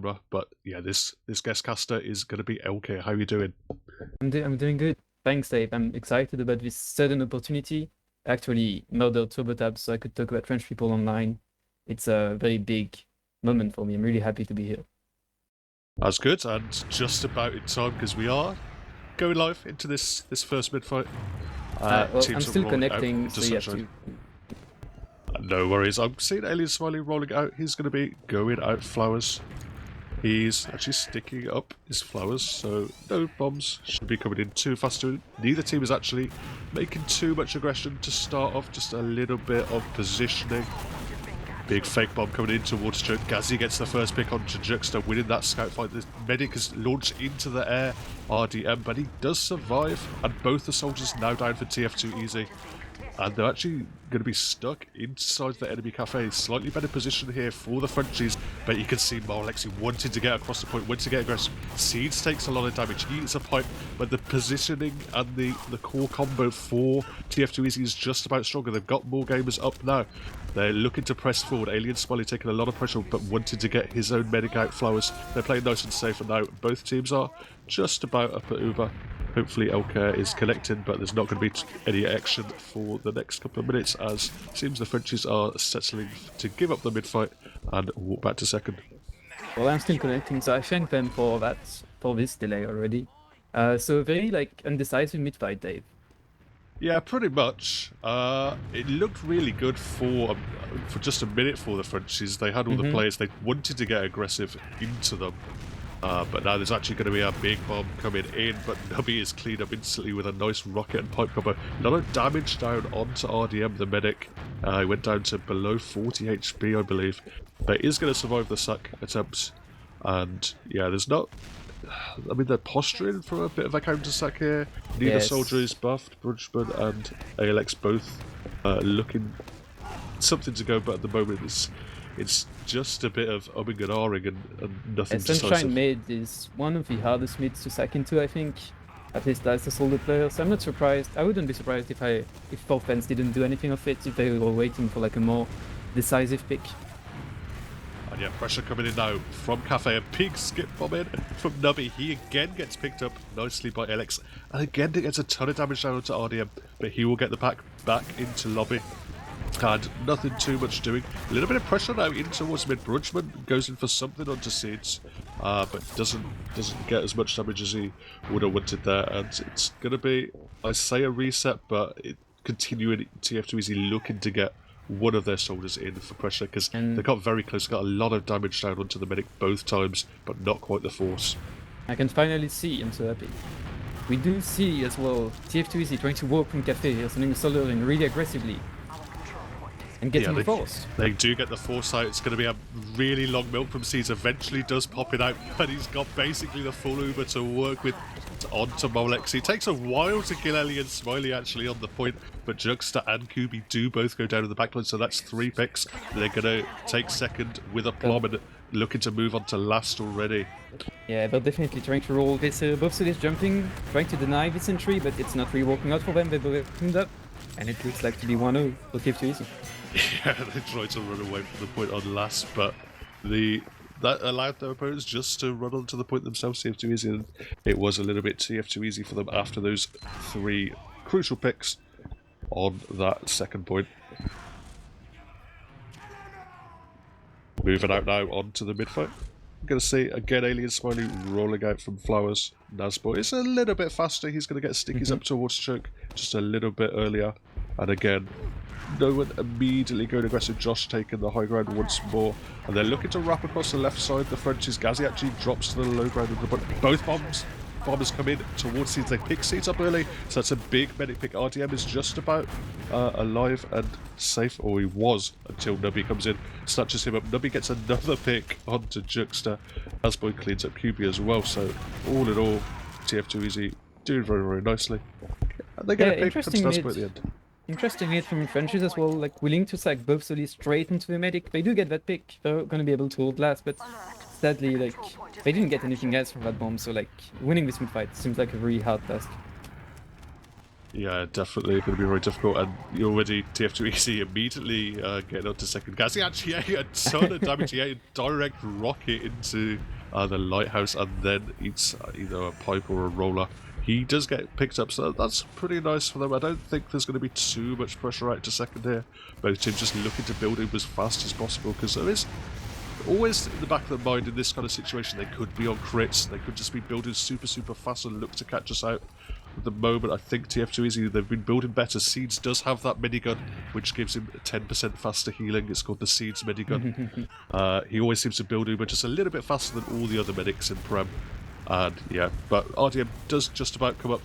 camera. But yeah, this guest caster is going to be Aelkyr. How are you doing? I'm doing good. Thanks, Dave. I'm excited about this sudden opportunity. Actually, murdered TurboTab so I could talk about French people online. It's a very big moment for me. I'm really happy to be here. That's good, and just about in time because we are going live into this first mid fight. Well, I'm Teams are still rolling out connecting, into so you have to. sunshine. No worries. I'm seeing Alien Smiley rolling out. He's going to be going out flowers. He's actually sticking up his flowers, so no bombs should be coming in too fast. Neither team is actually making too much aggression to start off, just a little bit of positioning. Big fake bomb coming in towards Chuck. Gazzy gets the first pick onto Juxta, winning that scout fight. The medic is launched into the air, RDM, but he does survive, and both the soldiers now down for tf2easy. And they're actually going to be stuck inside the enemy cafe. Slightly better position here for the Frenchies, but you can see Marlexi wanting to get across the point, wanting to get aggressive. Seeds takes a lot of damage, eats a pipe, but the positioning and the core combo for tf2easy is just about stronger. They've got more gamers up now. They're looking to press forward. Alien Smiley taking a lot of pressure, but wanting to get his own medic out flowers. They're playing nice and safe, and now both teams are just about up at Uber. Hopefully Aelkyr is collecting, but there's not going to be any action for the next couple of minutes, as it seems the Frenchies are settling to give up the mid-fight and walk back to second. Well, I'm still connecting, so I thank them for this delay already. So very undecisive mid-fight, Dave. Yeah, pretty much. It looked really good for just a minute for the Frenchies. They had all the players. They wanted to get aggressive into them. But now there's actually going to be a big bomb coming in, but Nubby is cleaned up instantly with a nice rocket and pipe combo. A lot of damage down onto RDM, the medic. He went down to below 40 HP, I believe. But is going to survive the sack attempts. And yeah, there's not... I mean, they're posturing for a bit of a counter-sack here. Neither soldier is buffed. Brudgeman and ALX both looking something to go, but at the moment it's just a bit of umming and ahhing and nothing decisive. Sunshine mid is one of the hardest mids to sack into, I think. At least as a solid player, so I'm not surprised. I wouldn't be surprised if both fans didn't do anything of it, if they were waiting for like a more decisive pick. And yeah, pressure coming in now from Cafe. A big skip bomb in from Nubby. He again gets picked up nicely by Alex. And again, it gets a ton of damage down onto RDM. But he will get the pack back into lobby. And nothing too much doing. A little bit of pressure now in towards mid. Brudgeman goes in for something onto Seeds. But doesn't get as much damage as he would have wanted there. And it's going to be, I say a reset, but continuing tf2easy looking to get one of their soldiers in for pressure, because they got very close, got a lot of damage down onto the medic both times, but not quite the force. I can finally see, I'm so happy. We do see as well tf2easy trying to walk from Cafe here, sending the soldier in really aggressively. And getting the force. They do get the force out. It's going to be a really long milk from Seeds. Eventually does pop it out, but he's got basically the full Uber to work with onto Molex. It takes a while to kill Ellie and Smiley actually on the point, but Juxta and Kubi do both go down to the backline, so that's 3 picks. They're going to take second with a plum and looking to move on to last already. Yeah, they're definitely trying to roll this. Both sides jumping, trying to deny this entry, but it's not really working out for them. They both cleaned up, and it looks like to be 1-0 for tf2easy. Yeah, they tried to run away from the point on last, but that allowed their opponents just to run onto the point themselves, tf2easy, and it was a little bit tf2easy for them after those 3 crucial picks on that second point. Moving out now onto the mid-fight. I'm going to see, again, Alien Smiley rolling out from Flowers. Nazboy is a little bit faster. He's going to get stickies up towards Choke just a little bit earlier. And again, no one immediately going aggressive. Josh taking the high ground once more. And they're looking to wrap across the left side. The Frenchies. Gazzy actually drops to the low ground of the button. Both bombers come in towards Seeds. They pick Seeds up early, so that's a big medic pick. RDM is just about alive and safe, or he was, until Nubby comes in, snatches him up. Nubby gets another pick onto Juxta. Asboy cleans up QB as well, so all in all, tf2easy doing very, very nicely. And they get a pick from Asboy at the end. Interesting hit from Frenchies as well, like willing to sack both solis straight into the medic. They do get that pick, they're gonna be able to hold last, but sadly, like, they didn't get anything else from that bomb, so like, winning this mid-fight seems like a really hard task. Yeah, definitely going to be very difficult, and you're already TF2Easy immediately getting onto second gas. He actually ate a ton of damage. He ate a direct rocket into the lighthouse, and then eats either a pipe or a roller. He does get picked up, so that's pretty nice for them. I don't think there's going to be too much pressure out to second here. Both teams just looking to build him as fast as possible, because there is always in the back of their mind in this kind of situation they could be on crits, they could just be building super fast and look to catch us out. At the moment I think TF2Easy, they've been building better. Seeds does have that minigun which gives him 10% faster healing. It's called the Seeds minigun. He always seems to build Uber just a little bit faster than all the other medics in Prem. And yeah, but RDM does just about come up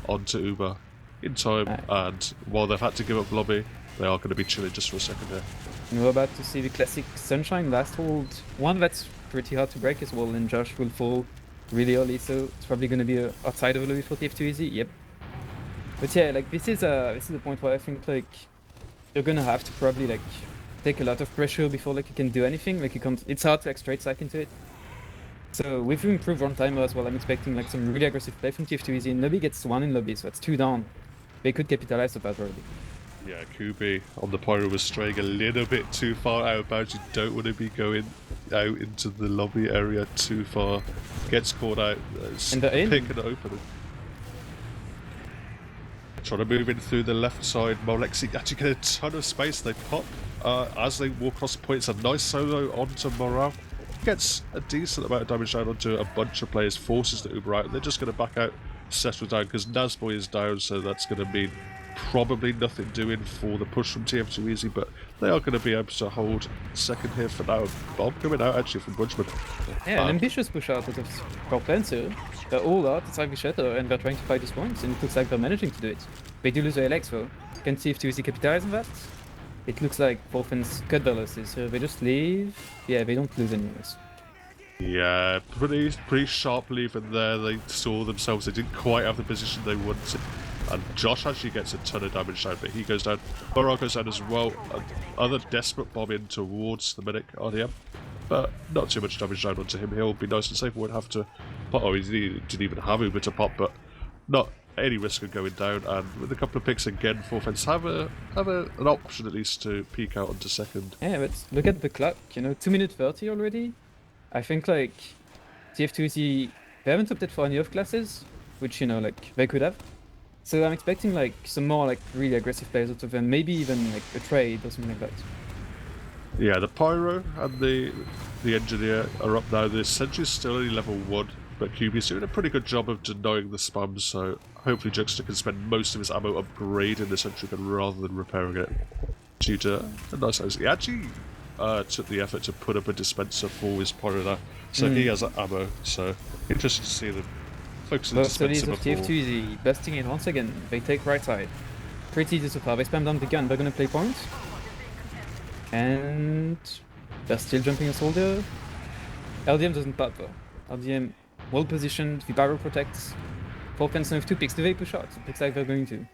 onto Uber in time, and while they've had to give up lobby, they are going to be chilling just for a second here. And we're about to see the classic Sunshine last hold. One that's pretty hard to break as well, and Josh will fall really early, so it's probably going to be outside of the lobby for TF2Easy. Yep. But yeah, like this is a point where I think like you're gonna have to probably like take a lot of pressure before like you can do anything. Like you can't. It's hard to like straight stack into it. So with improved run timer as well, I'm expecting like some really aggressive play from TF2Easy. And Lobby gets 1 in lobby, so that's 2 down. They could capitalize on that already. Yeah, Kubi on the Pyro was straying a little bit too far out of bounds. You don't want to be going out into the lobby area too far. Gets caught out. And they're in. Picking it open. Trying to move in through the left side. Molexi actually get a ton of space. They pop as they walk across the point. It's a nice solo onto Morale. Gets a decent amount of damage down onto a bunch of players. Forces the Uber out. And they're just going to back out, settle down, because Nazboy is down, so that's going to mean probably nothing doing for the push from TF2Easy, but they are going to be able to hold second here for now. Bob coming out actually from Bunchman. Yeah, an ambitious push out of core plans here. They're all out, it's like Shatter, and they're trying to fight these points, and it looks like they're managing to do it. They do lose their LX though. Can TF2Easy capitalize on that? It looks like Forfans cut their losses, so they just leave. Yeah, they don't lose anyways. Yeah, pretty sharp leave in there. They saw themselves, they didn't quite have the position they wanted. And Josh actually gets a ton of damage down, but he goes down. Burrow goes down as well. Other desperate bomb in towards the medic RDM. But not too much damage down onto him. He'll be nice and safe. Won't have to pop. Oh, he didn't even have Uber to pop, but not any risk of going down. And with a couple of picks again, Forfans have an option at least to peek out onto second. Yeah, but look at the clock, you know, 2 minutes 30 already. I think like TF2Easy, they haven't opted for any off classes, which, you know, like they could have. So I'm expecting like some more like really aggressive players out of them, maybe even like a trade or something like that. Yeah, the Pyro and the Engineer are up now. The Sentry's still only level 1, but QB's doing a pretty good job of denying the spams, so hopefully Juxta can spend most of his ammo upgrading the Sentry gun rather than repairing it. Due to a nice size. He actually took the effort to put up a dispenser for his Pyro there, so he has ammo, so interesting to see them focus on the dispenser before. TF2Easy busting in once again. They take right side. Pretty easy so far. They spam down the gun. They're gonna play points. And they're still jumping a soldier. LDM doesn't pop though. LDM well positioned. The barrel protects. Forfans now have 2 picks. Do they push out? It looks like they're going to.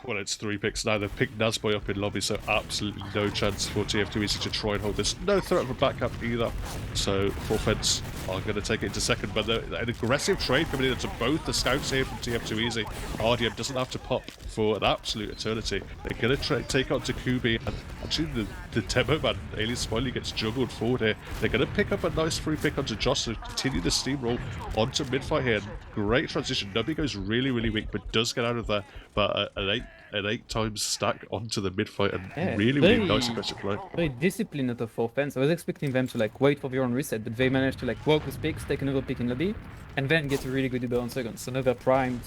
Well, it's 3 picks now. They've picked Nazboy up in lobby, so absolutely no chance for TF2Easy to try and hold this. No threat of a backup either. So Forfans are going to take it into second, but an aggressive trade coming in into both the scouts here from TF2Easy. RDM doesn't have to pop for an absolute eternity. They're going to take on to Kubi, and actually the demo man, Alias finally gets juggled forward here. They're going to pick up a nice free pick onto Josh to continue the steamroll onto mid-fight here. Great transition. Nubby goes really weak, but does get out of there. But an 8 times stack onto the mid-fight, and really nice aggressive play. Very disciplined out of Forfans. I was expecting them to like wait for their own reset, but they managed to like walk with picks, take another pick in lobby, and then get a really good Uber on second. So now they're primed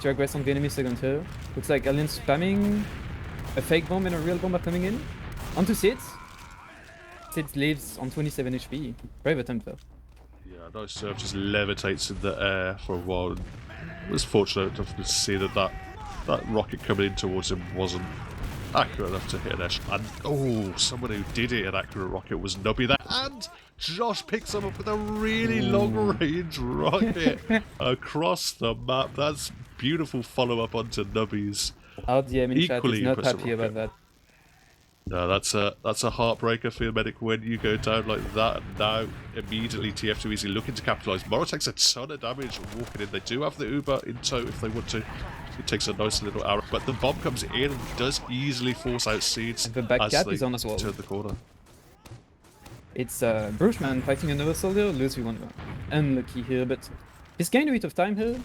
to aggress on the enemy second here. Looks like Alien spamming a fake bomb and a real bomb are coming in. Onto Sids. Sids lives on 27 HP. Brave attempt though. Yeah, nice serve, just levitates in the air for a while. And was fortunate enough to see that rocket coming in towards him wasn't accurate enough to hit an edge. And someone who did hit an accurate rocket was Nubby there. And Josh picks him up with a really long-range rocket across the map. That's beautiful follow-up onto Nubby's. RDM in chat is not happy about that. No, that's a heartbreaker for your medic when you go down like that. And now immediately TF2Easy looking to capitalise. Morrow takes a ton of damage walking in. They do have the Uber in tow if they want to. He takes a nice little arrow, but the bomb comes in and does easily force out Seeds And the back as cap they is on as well. turn the corner. It's Brushman fighting another soldier, lose one. Unlucky here, but he's gained a bit of time here.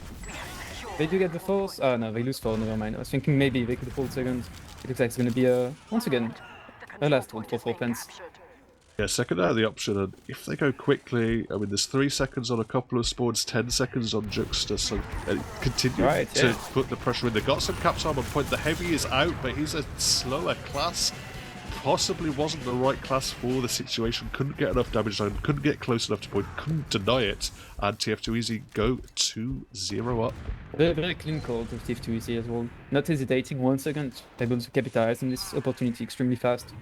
They do get the force. Oh no, they lose 4, never mind. I was thinking maybe they could hold second. It looks like it's gonna be once again, a last hold for offense. Yeah, second out of the option, and if they go quickly, I mean, there's 3 seconds on a couple of spawns, 10 seconds on Juxta, so continue to put the pressure in. They got some caps arm on point. The heavy is out, but he's a slower class. Possibly wasn't the right class for the situation. Couldn't get enough damage down, couldn't get close enough to point, couldn't deny it, and tf2easy go 2-0 up. Very, very clean call to tf2easy as well. Not hesitating 1 second, able to capitalize on this opportunity extremely fast.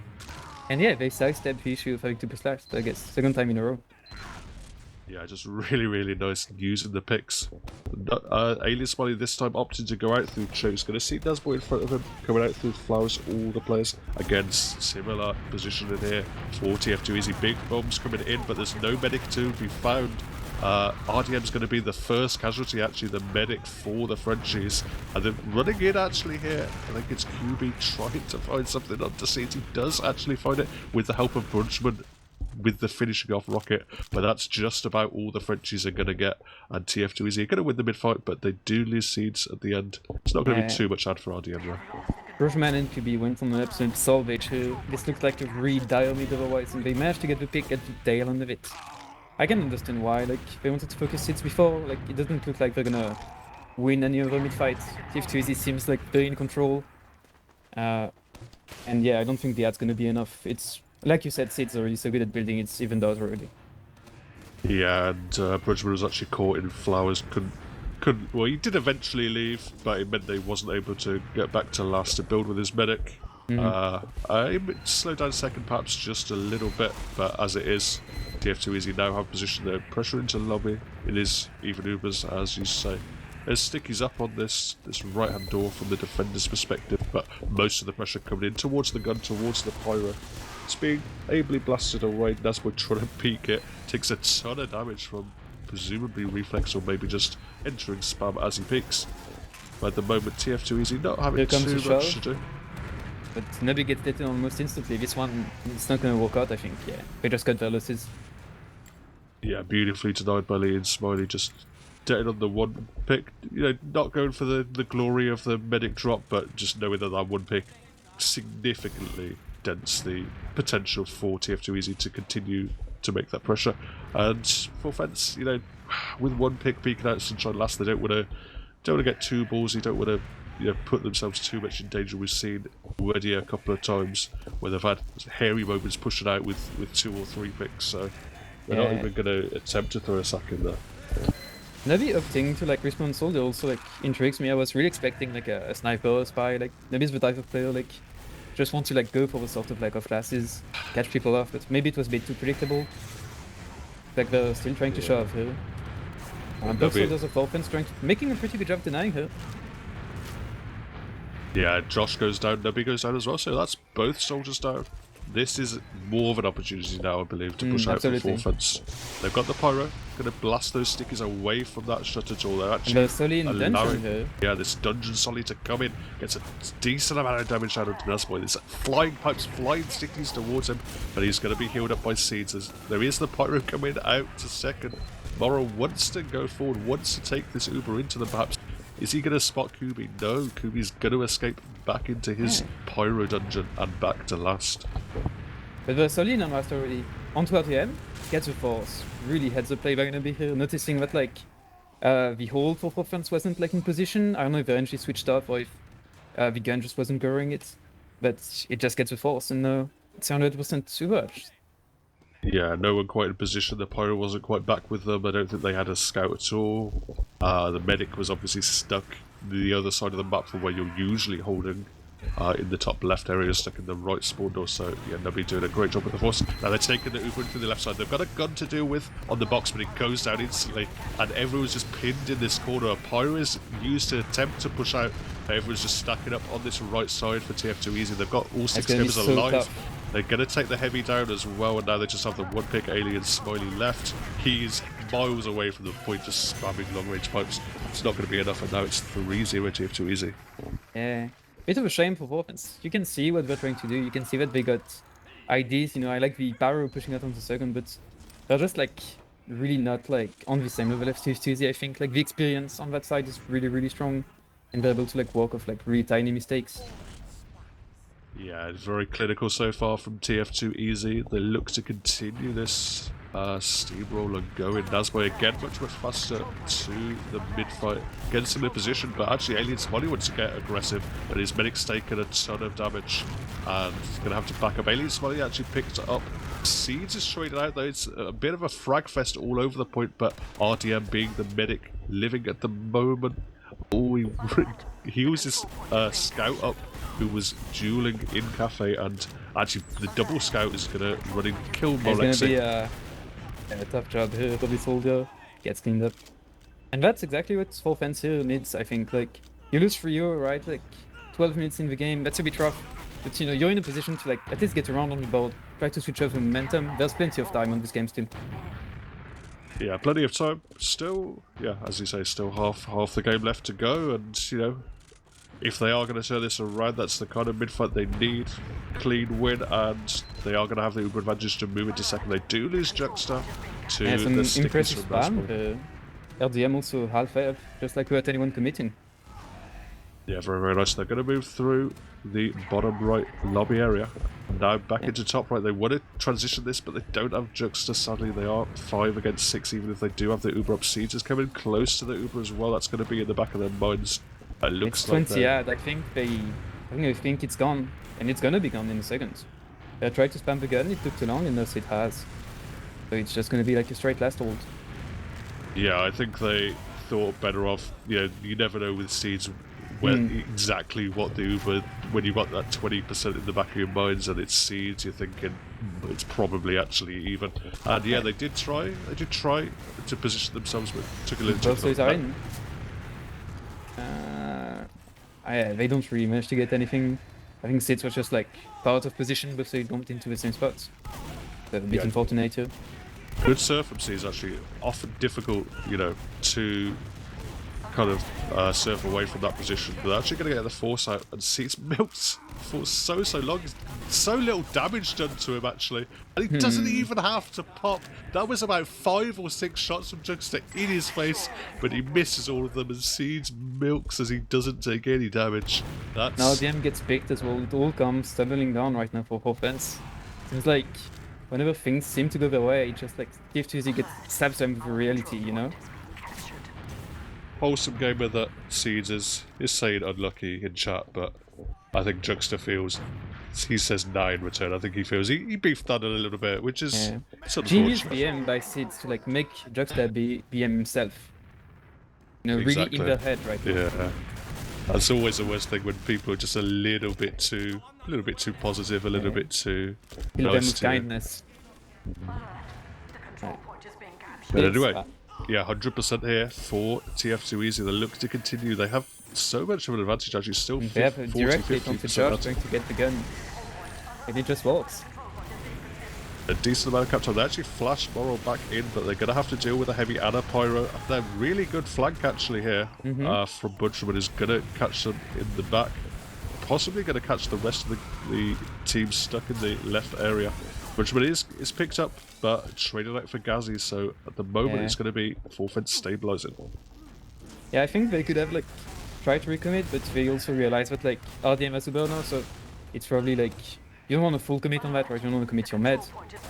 And yeah, they sidestep the issue of having to push last, I guess. Second time in a row. Yeah, just really, really nice using the picks. Alien Smiley this time opting to go out through Choke's going to see Nazboy in front of him, coming out through Flowers, all the players. Again, similar position in here for tf2easy. Big bombs coming in, but there's no medic to be found. RDM's going to be the first casualty, actually, the medic for the Frenchies. And then running in, actually, here, I think it's QB trying to find something under Seeds. He does actually find it with the help of Brunchman with the finishing off rocket, but that's just about all the Frenchies are going to get, and tf2easy are going to win the mid-fight, but they do lose Seeds at the end. It's not going to be too much ad for RDM, though. Brushman and QB went on an absolute salvage here. This looks like a really dire mid otherwise, and they managed to get the pick at the tail end of it. I can understand why, like, they wanted to focus Seeds before, like, it doesn't look like they're gonna win any other mid-fight. tf2easy seems like they're in control. And yeah, I don't think the ad's gonna be enough. It's, like you said, Seeds already so good at building, it's even does already. Yeah, and Brunchman was actually caught in Flowers, couldn't, well, he did eventually leave, but it meant that he wasn't able to get back to last to build with his medic. He slowed down second perhaps just a little bit, but as it is, tf2easy now have position there, pressure into lobby. It is even Ubers, as you say. There's stickies up on this right hand door from the defender's perspective, but most of the pressure coming in towards the gun, towards the pyro. It's being ably blasted away. Nazboy trying to peek it, takes a ton of damage from presumably reflex or maybe just entering spam as he peeks. But at the moment, tf2easy not having too much to do. But Nubby gets dead almost instantly. This one, it's not going to work out, I think. Yeah, they just got their losses. Yeah, beautifully denied by Lee and Smiley, just dead on the one pick. You know, not going for the glory of the medic drop, but just knowing that that one pick significantly dents the potential for tf2easy to continue to make that pressure. And for Fence, you know, with one pick peeking out Sunshine last, they don't want to get too ballsy, don't want to, you know, put themselves too much in danger. We've seen already a couple of times where they've had hairy moments pushing out with 2 or 3 picks, so they're not even going to attempt to throw a sack in there. Nubby opting to like respawn soldier also like intrigues me. I was really expecting like a sniper or a spy. Like Nubby's the type of player like just want to like go for the sort of like off classes, catch people off, but maybe it was a bit too predictable. Like they're still trying to show off here. Both soldiers of offense making a pretty good job denying her. Yeah, Josh goes down, Nubby goes down as well, so that's both soldiers down. This is more of an opportunity now, I believe, to push out for full fence. They've got the pyro, going to blast those stickies away from that shutter door. They're actually allowing this dungeon solly to come in, gets a decent amount of damage out of Nazboy. There's flying pipes, flying stickies towards him, but he's going to be healed up by Seeds. As there is the pyro coming out to second. Morrow wants to go forward, wants to take this Uber into them perhaps. Is he going to spot Kubi? No, Kubi's going to escape back into his pyro dungeon and back to last. But the Solid and Master already onto RTM, gets the force, really heads the play. We're going to be here noticing that like the hold for offense wasn't like in position. I don't know if the NG switched off or if the gun just wasn't going it, but it just gets the force and it's 100% super. Yeah, no one quite in position. The pyro wasn't quite back with them. I don't think they had a scout at all. The medic was obviously stuck the other side of the map from where you're usually holding, in the top left area, stuck in the right spawn door. So yeah, Nubby doing a great job with the force. Now they're taking the Uber into the left side. They've got a gun to deal with on the box, but it goes down instantly, and everyone's just pinned in this corner. A pyro is used to attempt to push out. Everyone's just stacking up on this right side for tf2easy. They've got all 6 members alive. They're going to take the heavy down as well, and now they just have the one pick Alien Smiley left. He's miles away from the point, just spamming long-range pipes. It's not going to be enough, and now it's 3-0 tf2easy. Yeah. Bit of a shame for offense. You can see what they're trying to do. You can see that they got ideas. You know, I like the power pushing out on the second, but they're just like really not like on the same level as tf2easy. I think like the experience on that side is really, really strong, and they're able to like walk off like really tiny mistakes. Yeah, it's very clinical so far from tf2easy. They look to continue this steamroller going. Nazboy again much faster to the mid-fight. Gets him in position, but actually Alien Smolly wants to get aggressive, and his medic's taken a ton of damage, and he's going to have to back up. Alien Smolly actually picked up. Seeds is traded out though. It's a bit of a frag fest all over the point, but RDM being the medic living at the moment. Oh, he was his scout up who was dueling in cafe, and actually the double scout is gonna run and kill Molexi. It's gonna be a tough job here for this soldier. Gets cleaned up. And that's exactly what full fence here needs, I think. Like, you lose 3-0, right? Like, 12 minutes in the game, that's a bit rough. But, you know, you're in a position to, like, at least get around on the board. Try to switch off the momentum. There's plenty of time on this game still. Yeah, plenty of time. Still, yeah, as you say, still half the game left to go, and, you know, if they are going to turn this around, that's the kind of mid-fight they need. Clean win, and they are going to have the uber advantage to move into second. They do lose Juxta to Yeah, the some impressive stickers from spam. LDM also half health, just like without anyone committing. Yeah, very, very nice. They're going to move through the bottom right lobby area. Now back into top right. They want to transition this, but they don't have Juxta. Sadly, they are 5 against 6, even if they do have the Uber up. Siege is coming close to the Uber as well. That's going to be in the back of their minds. It looks It's like 20 ad. I think it's gone, and it's gonna be gone in a second. They tried to spam the gun, it took too long, and thus it has. So it's just gonna be like a straight last hold. Yeah, I think they thought better off. You know, you never know with Seeds where exactly what the Uber, when you've got that 20% in the back of your minds and it's Seeds, you're thinking it's probably actually even. And yeah, they did try to position themselves, but took a little Both too sides are in. They don't really manage to get anything. I think Seeds was just like part of position, but they don't into the same spots. So a bit unfortunate here. Good surf from Seeds actually, often difficult, you know, to kind of surf away from that position. But they're actually going to get the force out, and Seeds milks for so long. So little damage done to him actually, and he doesn't even have to pop. That was about 5 or 6 shots from Juxta in his face, but he misses all of them, and Seeds milks as he doesn't take any damage. That's... Now DM gets picked as well. It all comes stumbling down right now for offense. Seems like whenever things seem to go their way, just like tf2easy gets stabs them with reality, you know? Wholesome gamer that Seeds is saying unlucky in chat, but I think Juxta feels, he says 9 in return. I think he feels he beefed that a little bit, which is genius BM by Seeds to like make Juxta be BM himself. You know, exactly. Really in their head right now. Yeah, that's always the worst thing when people are just a little bit too positive, a little bit too Kill them nice with to kindness. But anyway, yeah, 100% here for tf2easy. They look to continue. They have so much of an advantage actually. Still, they have a direct hit onto Josh trying to get the gun, and it just works. A decent amount of cap time. They actually flash Moral back in, but they're going to have to deal with a heavy Anna Pyro. They're really good flank actually here from Bunchman, is going to catch them in the back. Possibly going to catch the rest of the team stuck in the left area. Bunchman is picked up, but traded out for Ghazi, so at the moment it's going to be full fence stabilizing. Yeah, I think they could have like tried to recommit, but they also realized that like RDM has a burner, so it's probably like you don't want to full commit on that, right? You don't want to commit your med.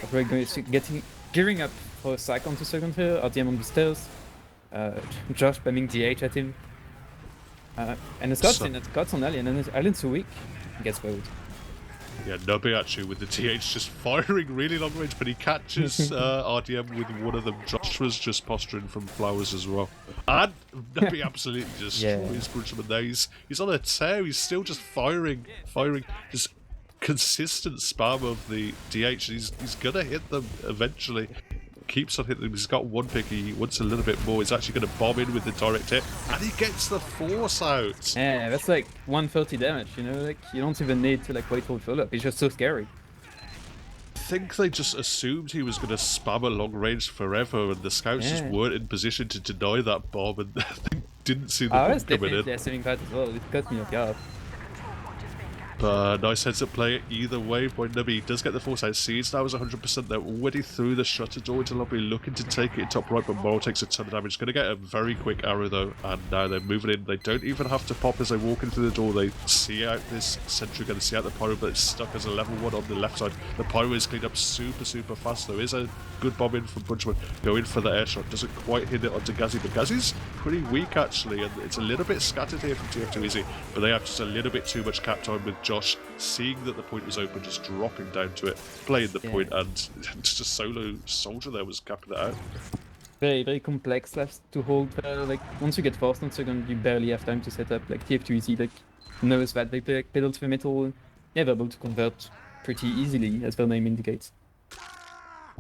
But we're going to gearing up for a sack onto second here, RDM on the stairs, Josh spamming DH at him. And the Scott's on Alien, and Alien's so weak, he gets bowed. Yeah, Nubby actually with the TH just firing really long range, but he catches RDM with one of them. Josh was just posturing from flowers as well. And Nubby absolutely destroys Bunchman there. He's on a tear, he's still just firing. Just consistent spam of the DH. He's gonna hit them eventually. Keeps on hitting them. He's got one pick. He wants a little bit more. He's actually going to bomb in with the direct hit, and he gets the force out. Yeah, that's like 130 damage. You know, like you don't even need to like wait for follow up. It's just so scary. think they just assumed he was going to spam a long range forever, and the scouts just weren't in position to deny that bomb, and they didn't see the I bomb was coming definitely in. assuming that as well. It caught me off guard. But nice heads up play either way by Nubby. He does get the foresight. Seeds now is 100%. They're already through the shutter door into lobby, looking to take it in top right, but Moral takes a ton of damage. Going to get a very quick arrow though, and now they're moving in. They don't even have to pop as they walk in through the door. They see out this sentry, going to see out the pyro, but it's stuck as a level 1 on the left side. The pyro is cleaned up super fast. There is a good bomb in from Bunchman. Going for the air shot. Doesn't quite hit it onto Gazzy, but Gazzy's pretty weak actually, and it's a little bit scattered here from tf2easy, but they have just a little bit too much cap time with Josh seeing that the point was open, just dropping down to it, playing the point, and just a solo soldier there was capping it out. Very complex left to hold. Like once you get forced on second, you barely have time to set up. Like tf2easy like knows that they play like, pedal to the metal, they're able to convert pretty easily, as their name indicates.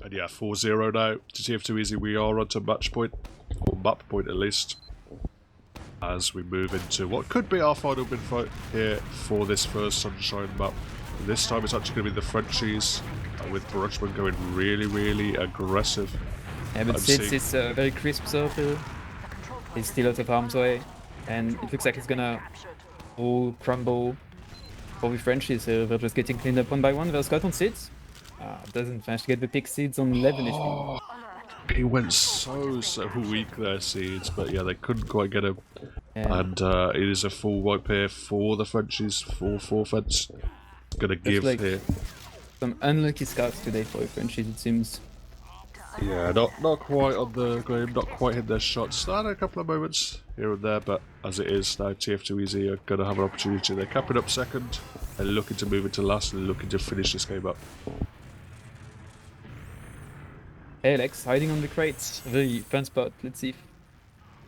And yeah, 4-0 now to tf2easy. We are onto match point, or map point at least, as we move into what could be our final win fight here for this first Sunshine map. And this time it's actually going to be the Frenchies, with Brunchman going really aggressive. Yeah, but Sids is very crisp circle. He's still out of harm's way, and it looks like he's gonna all crumble for the Frenchies here. They're just getting cleaned up one by one. There's Scott on Sids. Doesn't manage to get the pick. Sids on 11 HP. He went so weak there, Seeds, but yeah, they couldn't quite get him. Yeah. And it is a full wipe here for the Frenchies, full forfeits. Gonna give like here. Some unlucky scouts today for the Frenchies, it seems. Yeah, not quite on the game, not quite hit their shots. They had a couple of moments here and there, but as it is now, tf2easy are gonna have an opportunity. They're capping up second, they're looking to move into last, and looking to finish this game up. Alex hiding on the crates. Very fun spot. Let's see if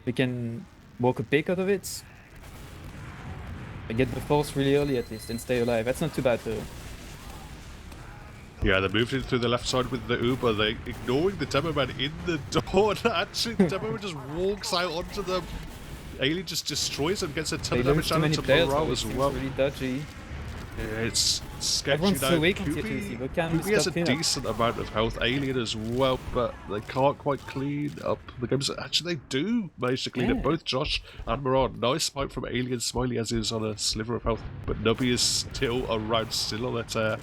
we can walk a pick out of it. Get the force really early at least and stay alive. That's not too bad though. Yeah, they moved in through the left side with the Uber. They ignoring the demo man in the door. Actually, the demo man just walks out onto them. Alien just destroys them, gets a ton of damage down to morale as well. Really dodgy. Yeah, it's sketchy. Everyone's now. so weak on tf2easy, but can Kubi has a decent amount of health. Alien as well, but they can't quite clean up the games. Actually, they do manage to clean up both Josh and Moran. Nice fight from Alien Smiley as he is on a sliver of health, but Nubby is still around, still on that tear.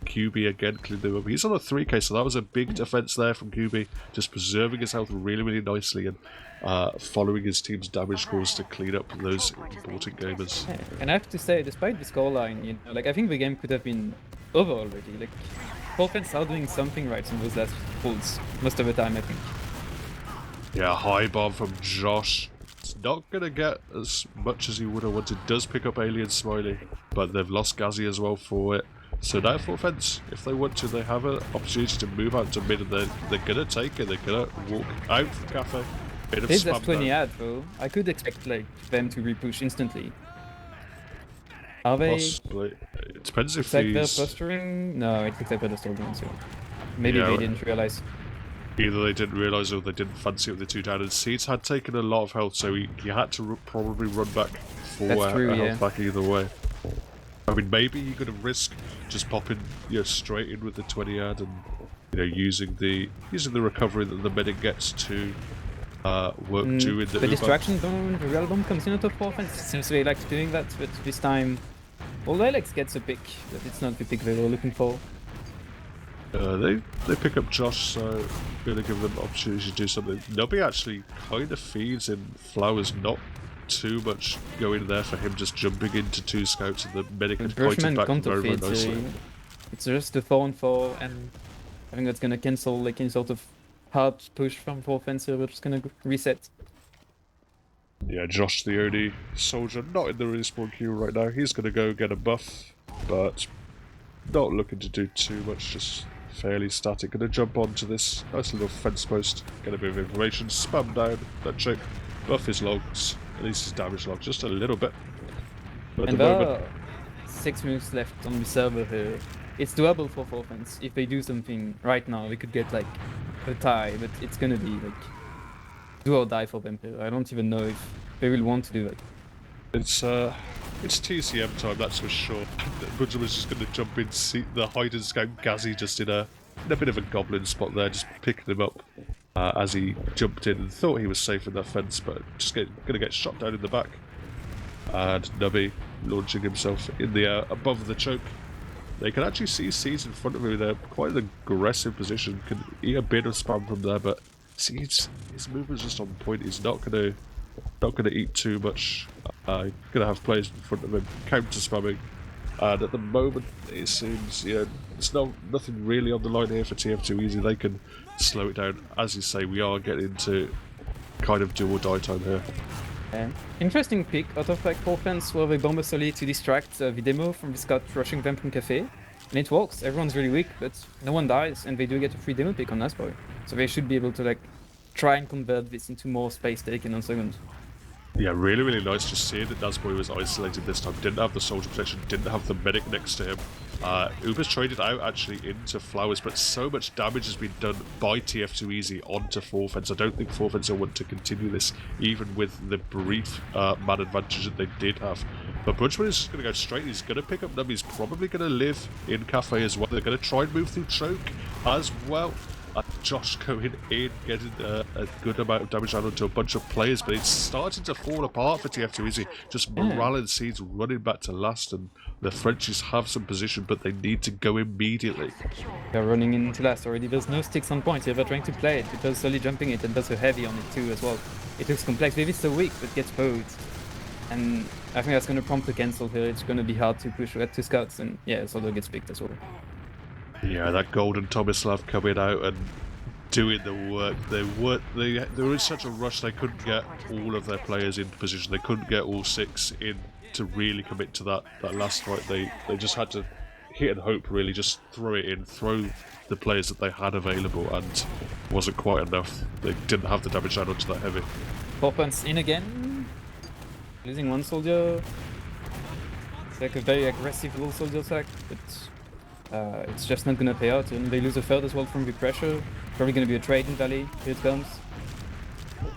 QB again cleaned him up. He's on a 3k, so that was a big defense there from QB, just preserving his health really nicely and following his team's damage scores to clean up those important gamers. Yeah. And I have to say, despite the scoreline, you know, like I think the game could have been over already. Like, offense are doing something right in those last pulls most of the time, I think. Yeah, high bomb from Josh. It's not gonna get as much as he would have wanted. Does pick up Alien Smiley, but they've lost Gazzy as well for it. So now for offense, if they want to, they have an opportunity to move out to mid, and they're gonna take it. They're gonna walk out from Cafe. This has 20 ad though. I could expect like them to repush instantly. Are they? Possibly. It depends if they're posturing. No, it looks like they're still doing so. Maybe they didn't realize. Either they didn't realise or they didn't fancy it with the 2 down. And Seeds had taken a lot of health, so he had to probably run back for a health back either way. I mean, maybe you could have risked just popping straight in with the 20 ad and using the recovery that the medic gets to work to in the The distraction bomb, the real bomb comes in out of offense. Seems they like doing that, but this time, although Alex gets a pick, but it's not the pick they were looking for. They pick up Josh, so gonna give them opportunity to do something. Nubby actually kind of feeds in Flowers, not too much going there for him, just jumping into 2 scouts and the medic is pointing back very nicely. It's just a 4-on-4, and I think that's gonna cancel like any sort of hard push from 4 offensive. We're just gonna reset. Yeah, Josh the only soldier not in the respawn queue right now. He's gonna go get a buff, but not looking to do too much, just fairly static. Gonna jump onto this nice little fence post, get a bit of information, spam down, then check, buff his logs, at least his damage log, just a little bit. But and there are 6 minutes left on the server here. It's doable for offense. If they do something right now, we could get like a tie, but it's gonna be like do or die for them here. I don't even know if they will want to do it. It's TCM time, that's for sure. Buncham is just going to jump in, see the hide and scout Gazzy just in a in a bit of a goblin spot there, just picking him up as he jumped in and thought he was safe in that fence, but just going to get shot down in the back. And Nubby launching himself in the air above the choke. They can actually see Seeds in front of him. They're quite an aggressive position. Can eat a bit of spam from there, but Seeds, his movement's just on point. He's not gonna eat too much. Gonna have players in front of him counter spamming, and at the moment it seems it's nothing really on the line here for tf2easy. They can slow it down. As you say, we are getting into kind of do or die time here. Interesting pick out of like 4 fans with a Bomber Solid to distract the demo from the scout rushing them from Cafe. And it works, everyone's really weak, but no one dies, and they do get a free demo pick on Nasboy. So they should be able to like try and convert this into more space taken on second. Yeah, really, really nice. Just seeing that Nasboy was isolated this time. Didn't have the soldier protection, didn't have the medic next to him. Uber's traded out actually into Flowers, but so much damage has been done by tf2easy onto Forfence. I don't think Forfence will want to continue this, even with the brief man advantage that they did have. But Brunchman is just going to go straight. He's going to pick up Nub. He's probably going to live in Cafe as well. They're going to try and move through Choke as well. Josh going in, getting a good amount of damage out onto a bunch of players, but it's starting to fall apart for tf2easy. Just morale and Seeds running back to last, and the Frenchies have some position, but they need to go immediately. They're running into last already. There's no sticks on point here. They're trying to play it, because slowly jumping it, and that's a heavy on it too as well. It looks complex. Maybe it's so weak, but gets bowed. And I think that's going to prompt a cancel here. It's going to be hard to push red to scouts, and yeah, Soldo gets picked as well. Yeah, that golden Tomislav coming out and doing the work. They were in such a rush they couldn't get all of their players into position. They couldn't get all 6 in to really commit to that last fight. They just had to hit and hope, really, just throw it in, throw the players that they had available, and it wasn't quite enough. They didn't have the damage down onto that heavy. Forfence in again, losing 1 soldier. It's like a very aggressive little soldier attack, but it's just not gonna pay out, and they lose a third as well from the pressure. Probably gonna be a trade in Valley. Here it comes.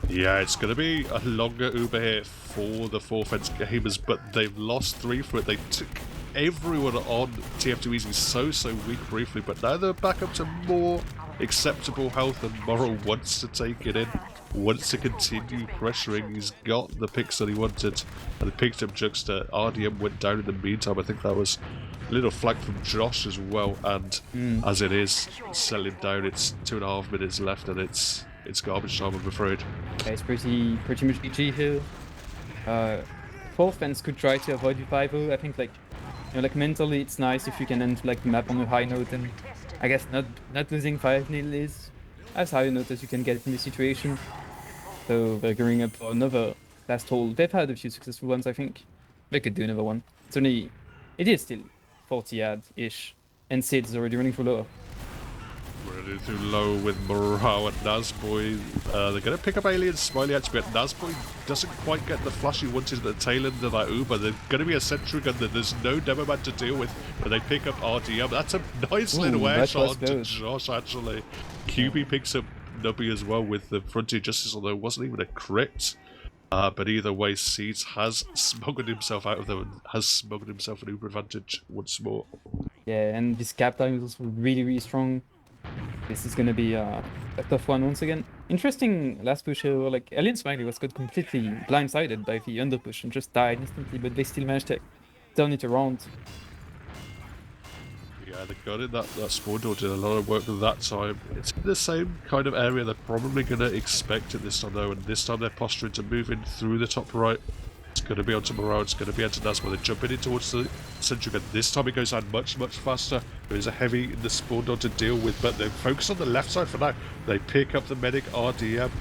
Yeah, it's gonna be a longer Uber here for the Forfence gamers, but they've lost 3 for it. They took everyone on tf2easy so weak briefly, but now they're back up to more acceptable health, and Morrow wants to take it in, wants to continue pressuring. He's got the picks that he wanted, and they picked up Juxta. RDM went down in the meantime. I think that was a little flag from Josh as well, and as it is settling down, it's 2.5 minutes left, and it's garbage time, I'm afraid. Yeah, it's pretty much GG here. Forfence could try to avoid the 5-0. I think, like, you know, like mentally it's nice if you can end like the map on a high note, and I guess not losing 5-0 is as high a note as you can get in this situation. So they're gearing up for another last hold. They've had a few successful ones, I think. They could do another one. It is still 40 ad-ish, and Sid's is already running for lower. Running through low with Morale and Nasboy. They're going to pick up Alien Smiley actually, but Nasboy doesn't quite get the flash he wanted at the tail end of that Uber. They're going to be a sentry gun that there's no demo man to deal with, but they pick up RDM. That's a nice little air shot onto Josh, actually. QB picks up Nubby as well with the Frontier Justice, although it wasn't even a crit. But either way, Seeds has smuggled himself out of them and has smuggled himself an Uber advantage once more. Yeah, and this cap time is also really strong. This is gonna be a tough one once again. Interesting last push here, like Alien Smiley was got completely blindsided by the under push and just died instantly, but they still managed to turn it around. Yeah, they got it. That spawn door did a lot of work that time. It's in the same kind of area they're probably going to expect it this time though, and this time they're posturing to move in through the top right. It's going to be onto Morale, it's going to be onto Nasmo. They're jumping in towards the sentry gun. This time it goes down much faster. There is a heavy in the spawn door to deal with, but they're focused on the left side for now. They pick up the medic RDM.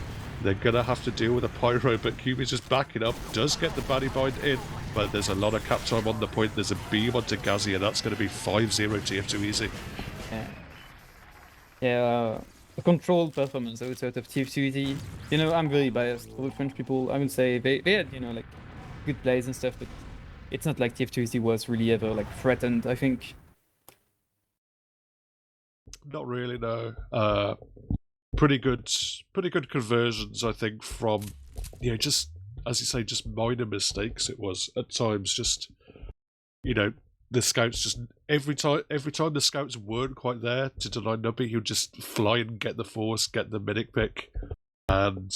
They're going to have to deal with a pyro, but QB's just backing up. Does get the baddie bind in, but there's a lot of cap time on the point. There's a beam onto Ghazi, and that's going to be 5-0 TF2easy. Yeah, a controlled performance, I would say, out of TF2easy. You know, I'm very biased toward French people. I would say they had, you know, like, good plays and stuff, but it's not like TF2easy was really ever, like, threatened, I think. Not really, no. Pretty good conversions, I think, from, just, as you say, just minor mistakes. It was, at times, just, the scouts just every time the scouts weren't quite there to deny Nubby, he would just fly and get the force, get the medic pick, and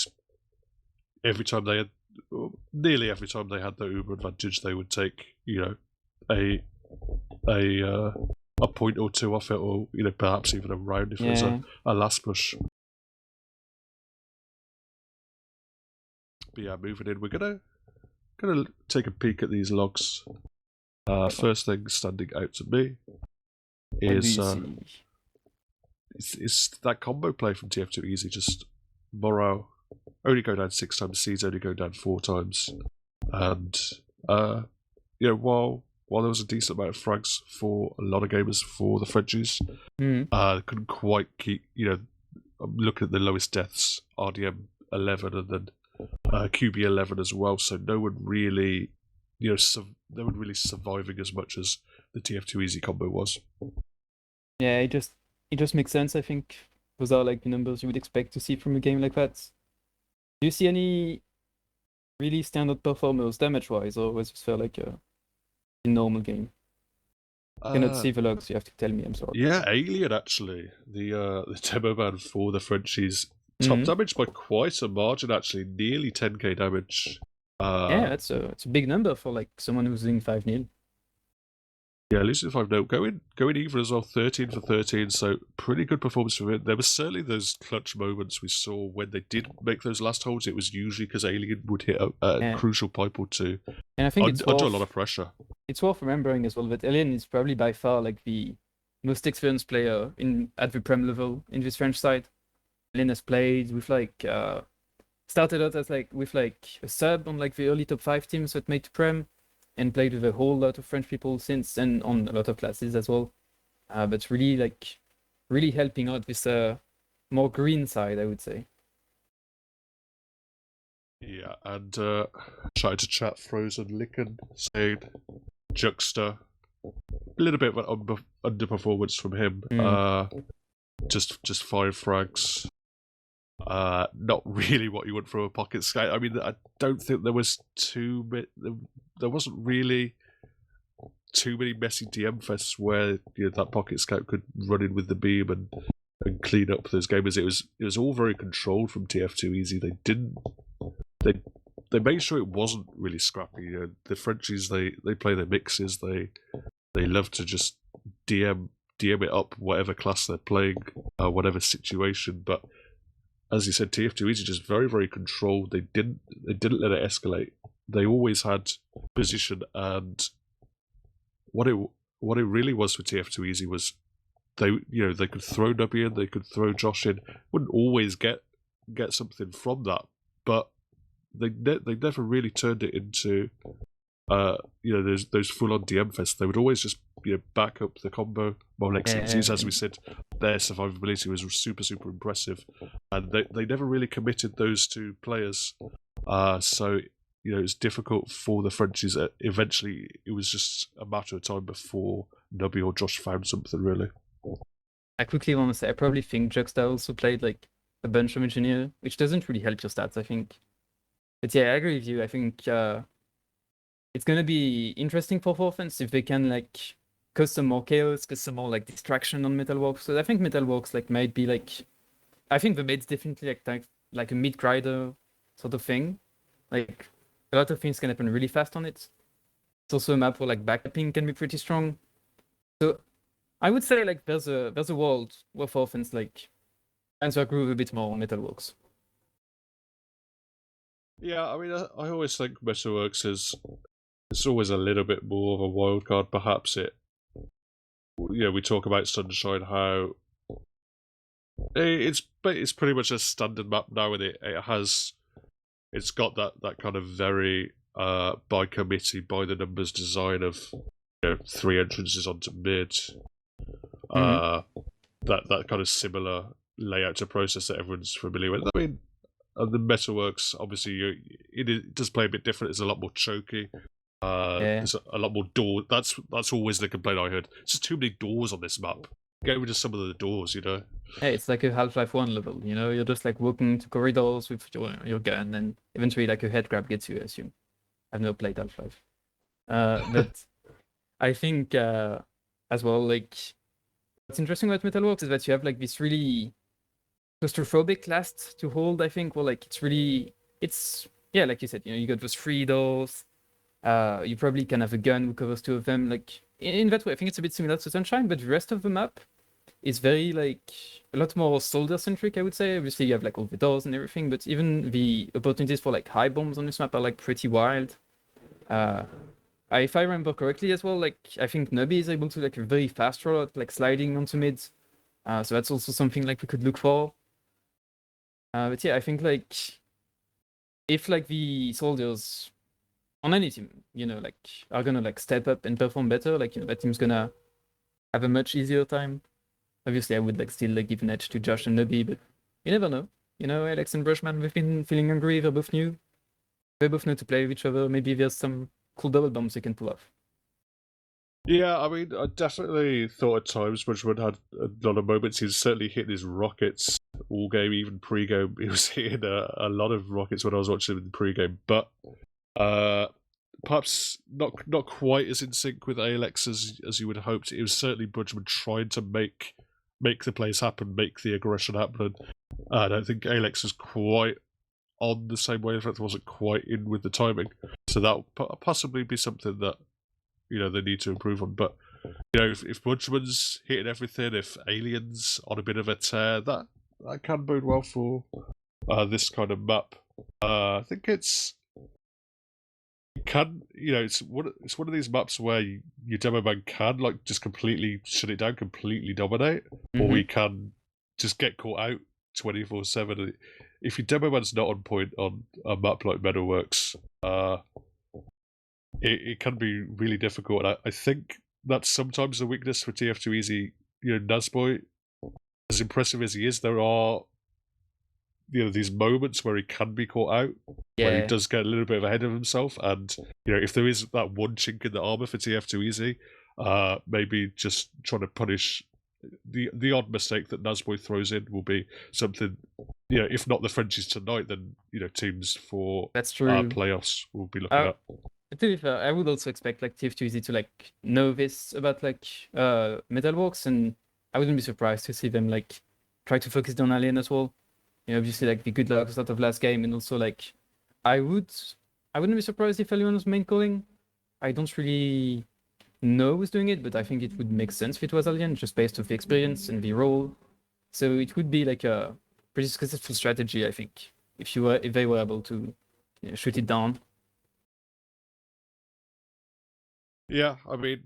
nearly every time they had the Uber advantage, they would take a point or two off it, or perhaps even a round if there's a last push. But yeah, moving in, we're gonna take a peek at these logs. First thing standing out to me is it's that combo play from tf2easy. Just morale only go down 6 times, seeds only go down 4 times, and while there was a decent amount of frags for a lot of gamers for the Frenchies, couldn't quite keep. I'm looking at the lowest deaths, RDM 11 and then QB 11 as well. So no one really, no one really surviving as much as the TF2Easy combo was. Yeah, it just makes sense. I think those are like the numbers you would expect to see from a game like that. Do you see any really standout performers damage-wise, or was it like a normal game? I cannot see the logs. You have to tell me. I'm sorry. Yeah, Aelkyr actually, the demo man for the Frenchies, top damage by quite a margin actually, nearly 10k damage. Yeah, it's a big number for like someone who's doing 5-0. Yeah, losing 5-0, going even as well, 13 for 13, so pretty good performance from it. There were certainly those clutch moments we saw when they did make those last holds. It was usually because Aelkyr would hit a crucial pipe or two, and I think it's under a lot of pressure. It's worth remembering as well that Aelkyr is probably by far like the most experienced player at the Prem level in this French side. Aelkyr has played with started out as with a sub on the early top 5 teams that made to Prem, and played with a whole lot of French people since, and on a lot of classes as well. But really helping out this more green side, I would say. Yeah, and shout out to chat Frozen Licken saying Juxta, a little bit of an underperformance from him. Just 5 frags. Not really what you want from a pocket scout. I mean, I don't think there was there wasn't really too many messy DM fests where that pocket scout could run in with the beam and clean up those gamers. It was all very controlled from TF2Easy. They made sure it wasn't really scrappy. The Frenchies, they play their mixes. They love to just DM it up, whatever class they're playing, whatever situation. But as you said, TF2Easy just very, very controlled. They didn't let it escalate. They always had position, and what it really was for TF2Easy was they could throw Nubby in, they could throw Josh in. Wouldn't always get something from that, but they never really turned it into those full on DM fests. They would always just back up the combo. Molex MCs, as we said, their survivability was super, super impressive, and they never really committed those 2 players. So it was difficult for the Frenchies. Eventually, it was just a matter of time before Nubby or Josh found something really. I quickly want to say I probably think Juxta also played a bunch of engineer, which doesn't really help your stats, I think. But yeah, I agree with you. I think it's gonna be interesting for offense if they can cause some more chaos, cause some more distraction on Metalworks. So I think Metalworks might be I think the mate's definitely like a mid grinder sort of thing. A lot of things can happen really fast on it. It's also a map where backupping can be pretty strong. So I would say there's a world where for offense answer groove a bit more on Metalworks. Yeah, I mean, I always think Metalworks it's always a little bit more of a wild card. Perhaps we talk about Sunshine, how it's pretty much a standard map now, and it's got that kind of very by committee, by the numbers design of 3 entrances onto mid. That kind of similar layout to process that everyone's familiar with. I mean, the Metalworks, obviously, it does play a bit different. It's a lot more choky. There's a lot more doors. That's always the complaint I heard. It's just too many doors on this map. Get rid of some of the doors, Hey, it's like a Half-Life 1 level, You're just walking to corridors with your gun, and eventually a head grab gets you, I assume. I've never played Half-Life. But I think as well, like what's interesting about Metalworks is that you have like this really claustrophobic last to hold, I think. Well, like it's yeah, like you said, you got those 3 doors. You probably can have a gun who covers 2 of them. Like in that way, I think it's a bit similar to Sunshine, but the rest of the map is very like a lot more soldier centric, I would say. Obviously, you have like all the doors and everything, but even the opportunities for like high bombs on this map are like pretty wild. If I remember correctly as well, like I think Nubby is able to like a very fast rollout, like sliding onto mids. So that's also something like we could look for. But yeah, I think like if like the soldiers on any team, like are gonna like step up and perform better, like that team's gonna have a much easier time. Obviously, I would like still like give an edge to Josh and Nubby, but you never know. Alex and Brushman, they've been feeling hungry. They're both new. They both know to play with each other. Maybe there's some cool double bombs they can pull off. Yeah, I mean, I definitely thought at times Bridgman had a lot of moments. He's certainly hitting his rockets all game, even pre-game. He was hitting a lot of rockets when I was watching him in the pre-game, but perhaps not quite as in sync with Alex as you would have hoped. It was certainly Bridgman trying to make the plays happen, make the aggression happen. I don't think Alex was quite on the same wavelength, wasn't quite in with the timing. So that possibly be something that they need to improve on. But if Budgeman's hitting everything, if Alien's on a bit of a tear, that can bode well for this kind of map. I think it's one of these maps where your demo man can like just completely shut it down, completely dominate, or we can just get caught out 24/7. If your demo man's not on point on a map like Metalworks, it can be really difficult. And I think that's sometimes the weakness for tf2easy. Nazboy, as impressive as he is, there are these moments where he can be caught out, where he does get a little bit ahead of himself. And if there is that one chink in the armor for tf2easy, maybe just trying to punish the odd mistake that Nazboy throws in will be something. If not the Frenchies tonight, then teams for that's true playoffs will be looking at. To be fair, I would also expect like tf2easy to like know this about like Metalworks, and I wouldn't be surprised to see them like try to focus on Alien as well. Obviously like the good luck start of last game, and also like I wouldn't be surprised if Alien was main calling. I don't really know who's doing it, but I think it would make sense if it was Alien, just based off the experience and the role. So it would be like a pretty successful strategy, I think, if they were able to shoot it down. Yeah, I mean,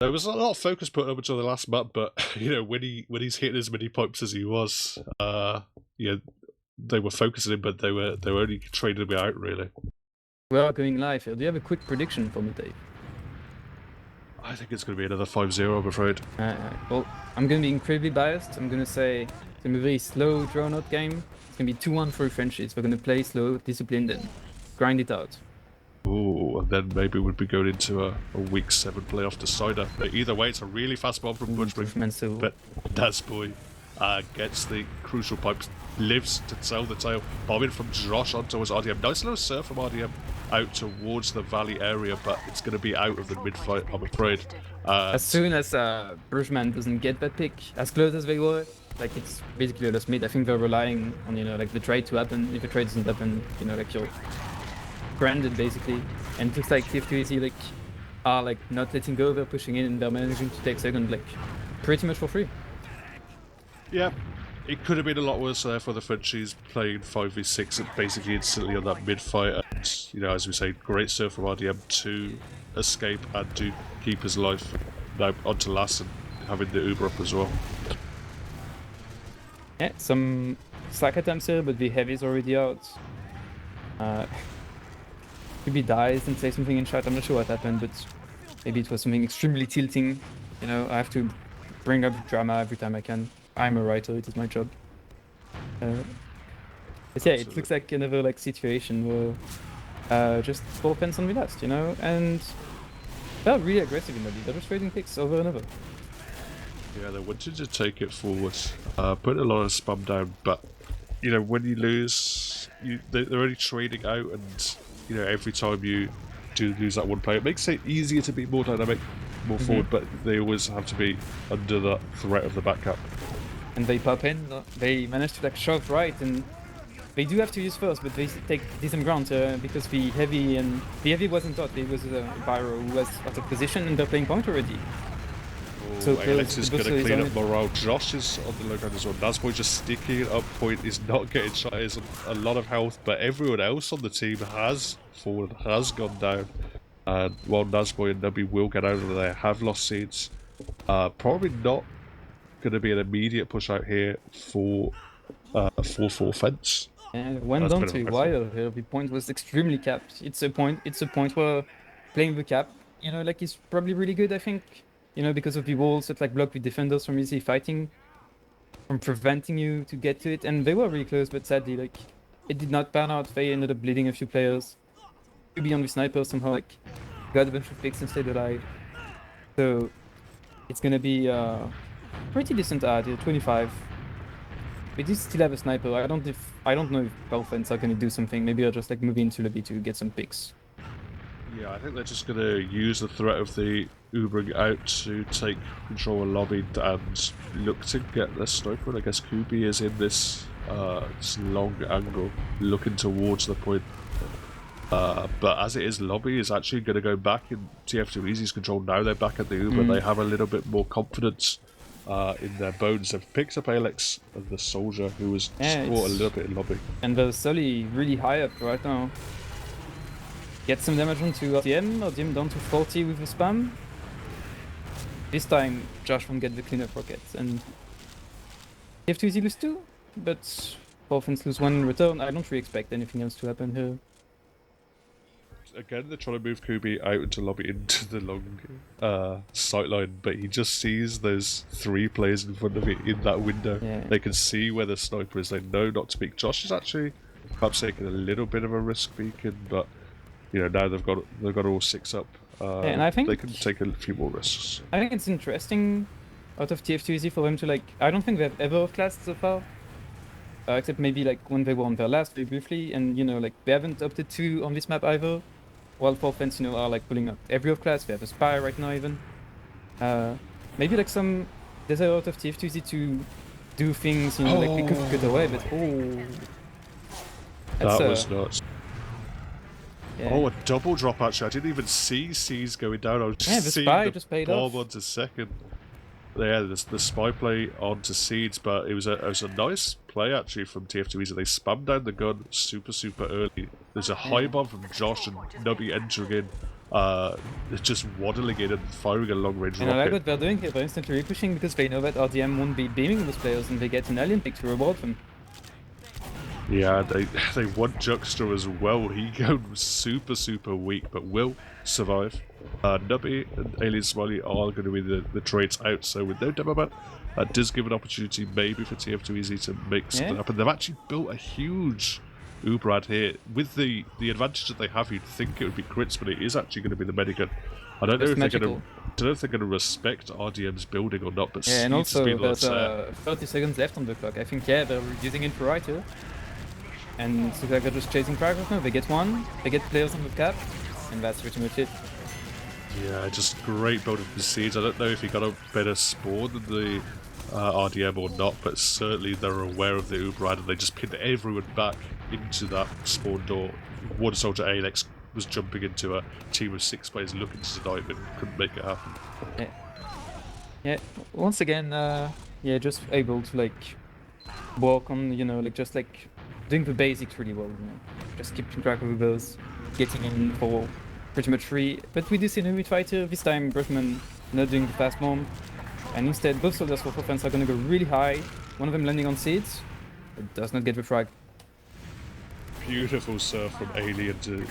there was a lot of focus put up until the last map, but when he's hitting as many pipes as he was, they were focusing him, but they were only trading him out really. We are going live here. Do you have a quick prediction for me, Dave? I think it's going to be another 5-0, I'm afraid. Well, I'm going to be incredibly biased. I'm going to say it's going to be a very slow, drawn-out game. It's going to be 2-1 for the Frenchies. We're going to play slow, disciplined, and grind it out. Ooh, and then maybe we'd be going into a week 7 playoff decider. But either way, it's a really fast bomb from Budgeman. But Nazboy gets the crucial pipes, lives to tell the tale. Bombing from Josh onto his RDM. Nice little surf from RDM out towards the valley area, but it's going to be out of the mid-fight, I'm afraid. As soon as Brushman doesn't get that pick, as close as they were, like it's basically a lost mid. I think they're relying on like the trade to happen. If the trade doesn't happen, like you're branded basically. And it looks like tf2easy like are like not letting go. They're pushing in, and they're managing to take second like pretty much for free. Yeah, it could have been a lot worse there for the Frenchies playing 5v6 and basically instantly on that mid-fight. And, as we say, great surf from RDM to escape and to keep his life. Now onto last and having the Uber up as well. Yeah, some slack attempts here, but the heavy's already out. Maybe dies and say something in chat. I'm not sure what happened, but maybe it was something extremely tilting. I have to bring up drama every time I can. I'm a writer, it is my job. But yeah, it looks like another like situation where just 4 pens on the last, and they're really aggressive in the lead. They're just trading picks over and over. Yeah, they wanted to take it forward, put a lot of spam down, but when you lose, they're only trading out, and every time you do lose that one play, it makes it easier to be more dynamic. more forward, but they always have to be under the threat of the back cap. And they pop in, they manage to like shove right, and they do have to use first, but they take decent ground because the heavy wasn't dot, it was Pyro who was out of position and they're playing point already. Oh, So Alex is going to clean up it. morale. Josh is on the low ground as well. Nazboy just sticking it up point, is not getting shot. He has a lot of health, but everyone else on the team has fallen, has gone down. And while Nazboy and Nubby will get out of there, have lost seeds. Probably not going to be an immediate push out here for 4-4 fence. And went down to a wire here. The point was extremely capped. It's a point where playing the cap, you know, like is probably really good, I think. You know, because of the walls that like block the defenders from easily fighting, from preventing you to get to it. And they were really close, but sadly, like, it did not pan out. They ended up bleeding a few players. To be on the sniper somehow, like, got a bunch of picks and stayed alive. So it's gonna be pretty decent ad here, 25. We do still have a sniper. I don't know if Dolphins are gonna do something. Maybe I'll just like move into lobby to get some picks. Yeah, I think they're just going to use the threat of the Ubering out to take control of lobby and look to get the sniper. And I guess Kubi is in this long angle, looking towards the point. But as it is, lobby is actually going to go back in tf2easy's control. Now they're back at the Uber. They have a little bit more confidence in their bones. They've picked up Alex and the soldier who was caught a little bit in lobby. And the Sully really high up right now. Get some damage onto RDM down to 40 with the spam. This time Josh won't get the cleanup rockets, and tf2easy lose 2, but Dolphins lose 1 in return. I don't really expect anything else to happen here. Again, they're trying to move Kubi out into lobby into the long sightline, but he just sees those 3 players in front of him in that window. Yeah. They can see where the sniper is. They know not to peek. Josh is actually perhaps taking a little bit of a risk peeking, but you know, now they've got all 6 up. And I think they can take a few more risks. I think it's interesting out of tf2easy for them to like. I don't think they've ever classed so far, except maybe like when they were on their last very briefly, and you know, like they haven't opted to on this map either. While for fans, you know, are like pulling up every off class. We have a spy right now even. Maybe like some desire out of tf2easy to do things, you know, like we could get away, but that was nuts. Yeah. Oh, a double drop actually. I didn't even see C's going down. I was just seeing spy the just paid bomb off. onto second. Yeah, the spy play onto Seeds, but it was a nice play actually from tf2easy. They spammed down the gun super early. There's a high bomb from Josh and Nubby entering in, just waddling in and firing a long range rocket. And I like what they're doing here. They're instantly pushing because they know that RDM won't be beaming those players, and they get an alien pick to reward them. Yeah, they want Juxter as well. He goes super weak, but will survive. Nubby and Alien Smiley are going to be the trades out, so with no demo ban, that does give an opportunity maybe for tf2easy to make something happen. They've actually built a huge Ubrad here. With the advantage that they have, you'd think it would be crits, but it is actually going to be the medigun. I don't know if they're going to respect RDM's building or not, but yeah, and also there's 30 seconds left on the clock. I think they're using it for right here. And so they're just chasing progress now. They get 1, they get players on the cap, and that's pretty much it. Yeah, just great building for Seeds. I don't know if he got a better spawn than the RDM or not, but certainly they're aware of the Uber and they just pinned everyone back into that spawn door. One soldier Alex was jumping into a team of 6 players looking to deny it, but couldn't make it happen. Yeah. Once again, yeah, just able to like work on, you know, like just like doing the basics really well, you know. Just keeping track of those, getting in for pretty much free. But we do see a new fighter, this time Brushman not doing the fast bomb. And instead both soldiers for offense are gonna go really high. One of them landing on seeds. It does not get the frag. Beautiful surf from Alien to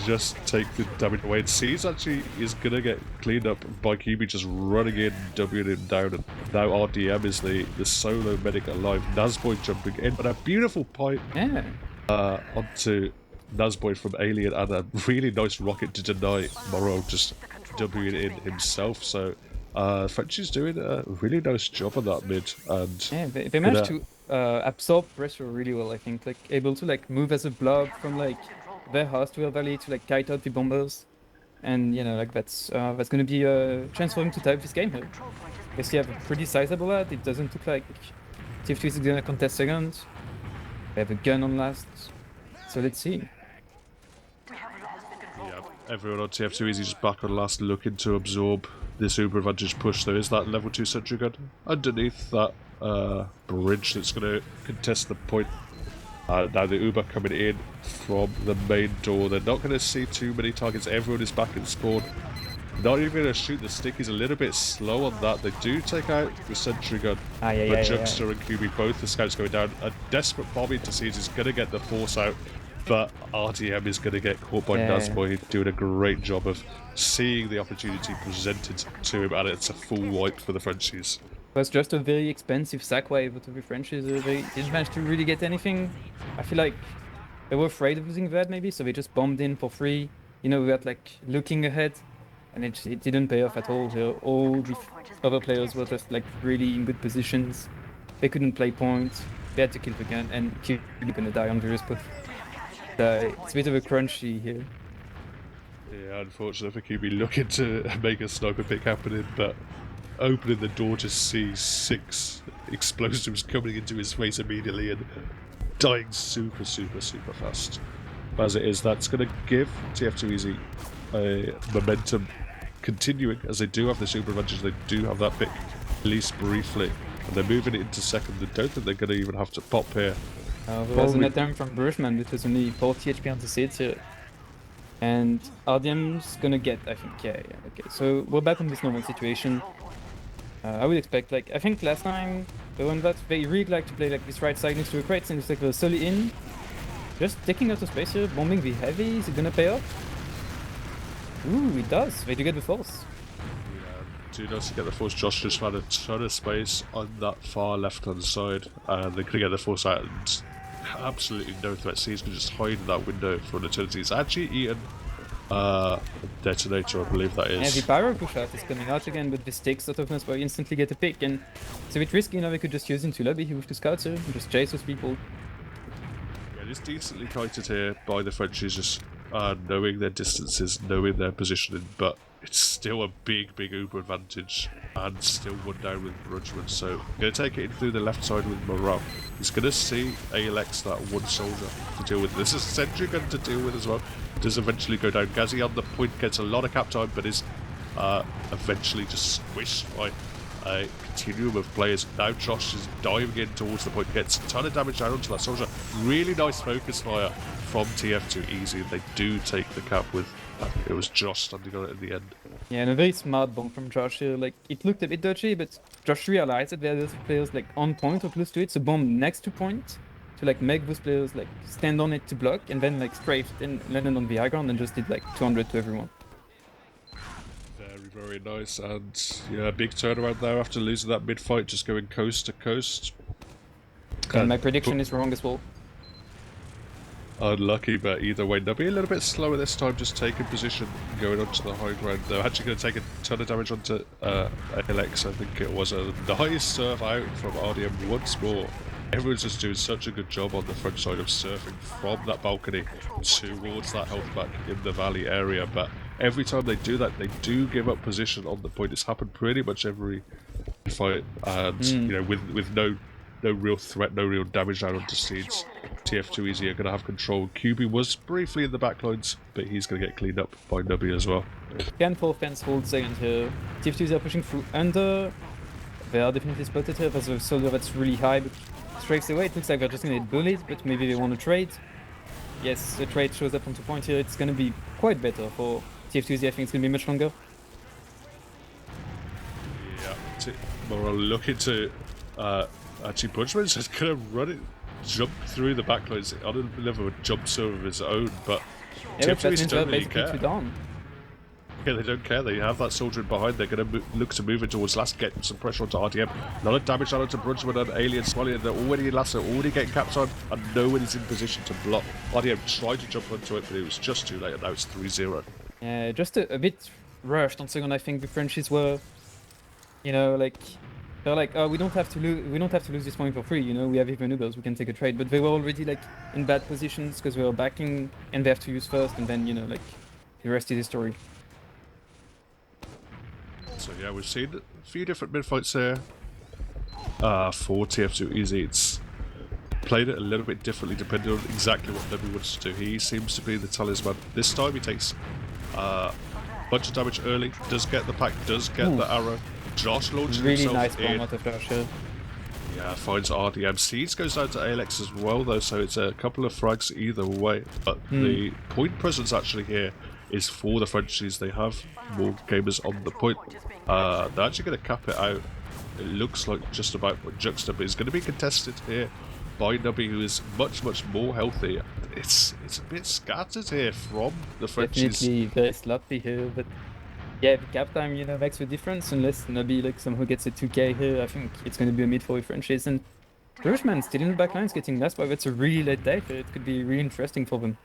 just take the damage away. And Seeds actually is gonna get cleaned up by Kibi just running in, W'ing him down, and now RDM is the solo medic alive. Nazboy jumping in, but a beautiful pipe onto Nazboy from Alien, and a really nice rocket to deny Morrow just W'ing in himself. So French is doing a really nice job on that mid, and yeah, they managed to absorb pressure really well, I think, like able to like move as a blob from like their house to their valley to like kite out the bombers, and you know, like that's going to be a chance for him to type this game here. Guess you have a pretty sizable ad. It doesn't look like TF2 is going to contest second. They have a gun on last, so let's see. Yeah, everyone on TF2Easy just back on last, looking to absorb this uber advantage push. There is that level 2 sentry gun underneath that bridge that's going to contest the point. Now the uber coming in from the main door. They're not going to see too many targets. Everyone is back in spawn. Not even going to shoot the stick. He's a little bit slow on that. They do take out the sentry gun. But Jugster and QB, both the scouts going down. A desperate bombing to seize is going to get the force out. But RDM is going to get caught by Nazboy, doing a great job of seeing the opportunity presented to him, and it's a full wipe for the Frenchies. It was just a very expensive sack wave to the Frenchies. They didn't manage to really get anything. I feel like they were afraid of losing that maybe, so they just bombed in for free. You know, without like looking ahead, and it didn't pay off at all. All the other players were just like really in good positions. They couldn't play points. They had to kill the gun, and Q gonna die on various push. It's a bit of a crunchy here. Yeah, unfortunately for QB, looking to make a sniper pick happening, but opening the door to see 6 explosives coming into his face immediately and dying super fast. As it is, that's going to give TF2Easy a momentum continuing, as they do have the super advantage. They do have that pick, at least briefly, and they're moving it into second. I don't think they're going to even have to pop here. There was an attempt from Brushman, which was only 40 HP on the seats here. And RDM's gonna get, I think, yeah, okay. So we're back on this normal situation. I would expect, like, I think last time they won that, they really like to play like this right side next to a crate, and it's like they're solely in. Just taking out the space here, bombing the heavy, is it gonna pay off? Ooh, it does. They do get the force. Do not to get the force. Josh just found a ton of space on that far left hand side, and they're gonna get the force out, and absolutely no threat. He's gonna just hide in that window for an eternity. It's actually eaten a detonator, I believe that is. Yeah, the pyro push out is coming out again, but the stakes out of Nazboy instantly get a pick, and it's a bit risky. You know, they could just use into lobby here with the scouts here and just chase those people. Yeah, it's decently kited here by the Frenchies, just knowing their distances, knowing their positioning, but it's still a big uber advantage, and still one down with Brudgman. So going to take it in through the left side with Morale. He's going to see Aelkyr, that one soldier, to deal with. There's a sentry gun to deal with as well. Does eventually go down. Ghazi on the point gets a lot of cap time, but is eventually just squished by a continuum of players. Now Josh is diving in towards the point, gets a ton of damage down onto that soldier. Really nice focus fire from TF2Easy. They do take the cap with, it was Josh standing on it in the end. Yeah, and a very smart bomb from Josh here. Like, it looked a bit dodgy, but Josh realized that there are those players like on point or close to it, so bomb next to point to like make those players like stand on it to block, and then like strafed and landed on the high ground and just did like 200 to everyone. Very nice, and yeah, big turnaround there after losing that mid-fight, just going coast to coast. And my prediction is wrong as well. Unlucky, but either way, they'll be a little bit slower this time, just taking position, going onto the high ground. They're actually going to take a ton of damage onto Alex. I think it was a nice serve out from RDM once more. Everyone's just doing such a good job on the front side of surfing from that balcony towards that health back in the valley area, but every time they do that, they do give up position on the point. It's happened pretty much every fight, and you know, with no real threat, no real damage down onto seeds, TF2Easy are going to have control. QB was briefly in the backlines, but he's going to get cleaned up by Nubby as well. Can for fence hold second here. TF2Easy are pushing through under. They are definitely spotted here. There's a soldier that's really high, but strikes away. It looks like they're just going to get bullied, but maybe they want to trade. Yes, the trade shows up onto point here. It's going to be quite better for TF2Easy. I think it's going to be much longer. Yeah, we're looking to actually Punchman's just going to run it, jump through the backlines on a level of jump serve of his own, but yeah, TF2Easy don't really care. Down. Yeah, they don't care. They have that soldier in behind. They're going to look to move it towards last, get some pressure onto RDM. A lot of damage on onto Brudgman and Alien Smiley. They're already in last, they're already getting caps on, and no one is in position to block. RDM tried to jump onto it, but it was just too late, and now it's 3-0. Yeah, just a bit rushed on second. I think the Frenchies were, you know, like they're like, oh, we don't have to lose this point for free. You know, we have even Ubers, we can take a trade. But they were already like in bad positions because we were backing, and they have to use first, and then you know, like the rest is history. So yeah, we've seen a few different mid-fights here for TF2Easy. It's played it a little bit differently depending on exactly what Nebby wants to do. He seems to be the talisman. This time he takes a bunch of damage early, does get the pack, does get the arrow. Josh launches Really himself nice bomb in. out of Josh here. Yeah, finds RDM. Seeds goes down to Aelkyr as well though, so it's a couple of frags either way. But the point presence actually here is for the Frenchies. They have more gamers on the point. They're actually going to cap it out. It looks like just about what Juxta, but it's going to be contested here by Nubby, who is much more healthy. It's a bit scattered here from the Frenchies. Definitely very sloppy here, but yeah, the cap time, you know, makes a difference unless Nubby like somehow gets a 2k here. I think it's going to be a mid for Frenchies, and Rushman still in the back lines getting last, but it's a really late day here. It could be really interesting for them.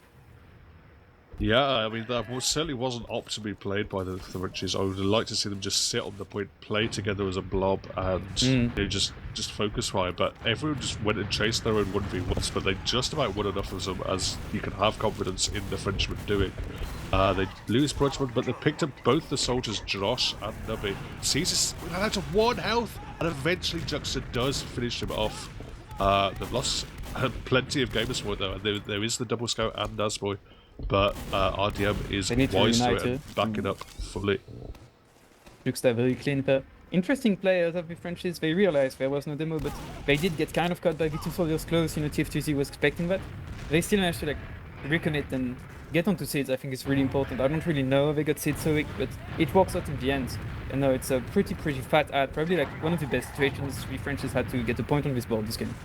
Yeah, I mean, that certainly wasn't optimally played by the Frenchies. I would like to see them just sit on the point, play together as a blob, and they just focus fire. But everyone just went and chased their own 1v1s, but they just about won enough of them as you can have confidence in the Frenchmen doing. They lose Brunchman, but they picked up both the soldiers, Josh and Nubby. Caesar's out of 1 health, and eventually Juxta does finish him off. They've lost plenty of gamers for it, though, and there is the double scout and Nazboy. But RDM is wise to it and backing up fully. Juxta very clean there. Interesting players of the Frenchies. They realized there was no demo, but they did get kind of caught by V2 soldiers close. You know, TF2easy was expecting that. They still managed to like recommit and get onto seeds. I think it's really important. I don't really know how they got seeds so weak, but it works out in the end. And no, it's a pretty fat ad. Probably like one of the best situations the Frenchies had to get a point on this board this game.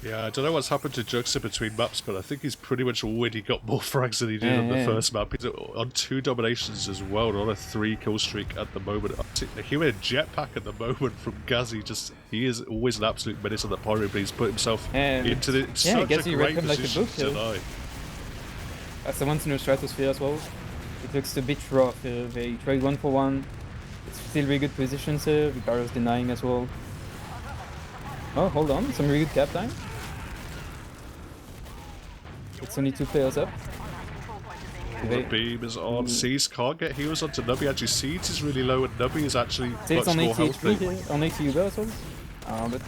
Yeah, I don't know what's happened to Juxta between maps, but I think he's pretty much already got more frags than he did on the first map. He's on 2 dominations as well, on a 3 kill streak at the moment. He went a jetpack at the moment from Gazi. He is always an absolute menace on the pyro, but he's put himself into such a great position tonight. As the ones in the stratosphere as well. It looks a bit rough. They trade 1 for 1. It's still really good positions here. Vicaro's denying as well. Oh, hold on. Some really good cap time. It's only 2 players up. The beam is on. Seeds can't get heals onto Nubby. Actually, Seeds is really low, and Nubby is actually much on more healthy. Here, on 80 Uber as well. But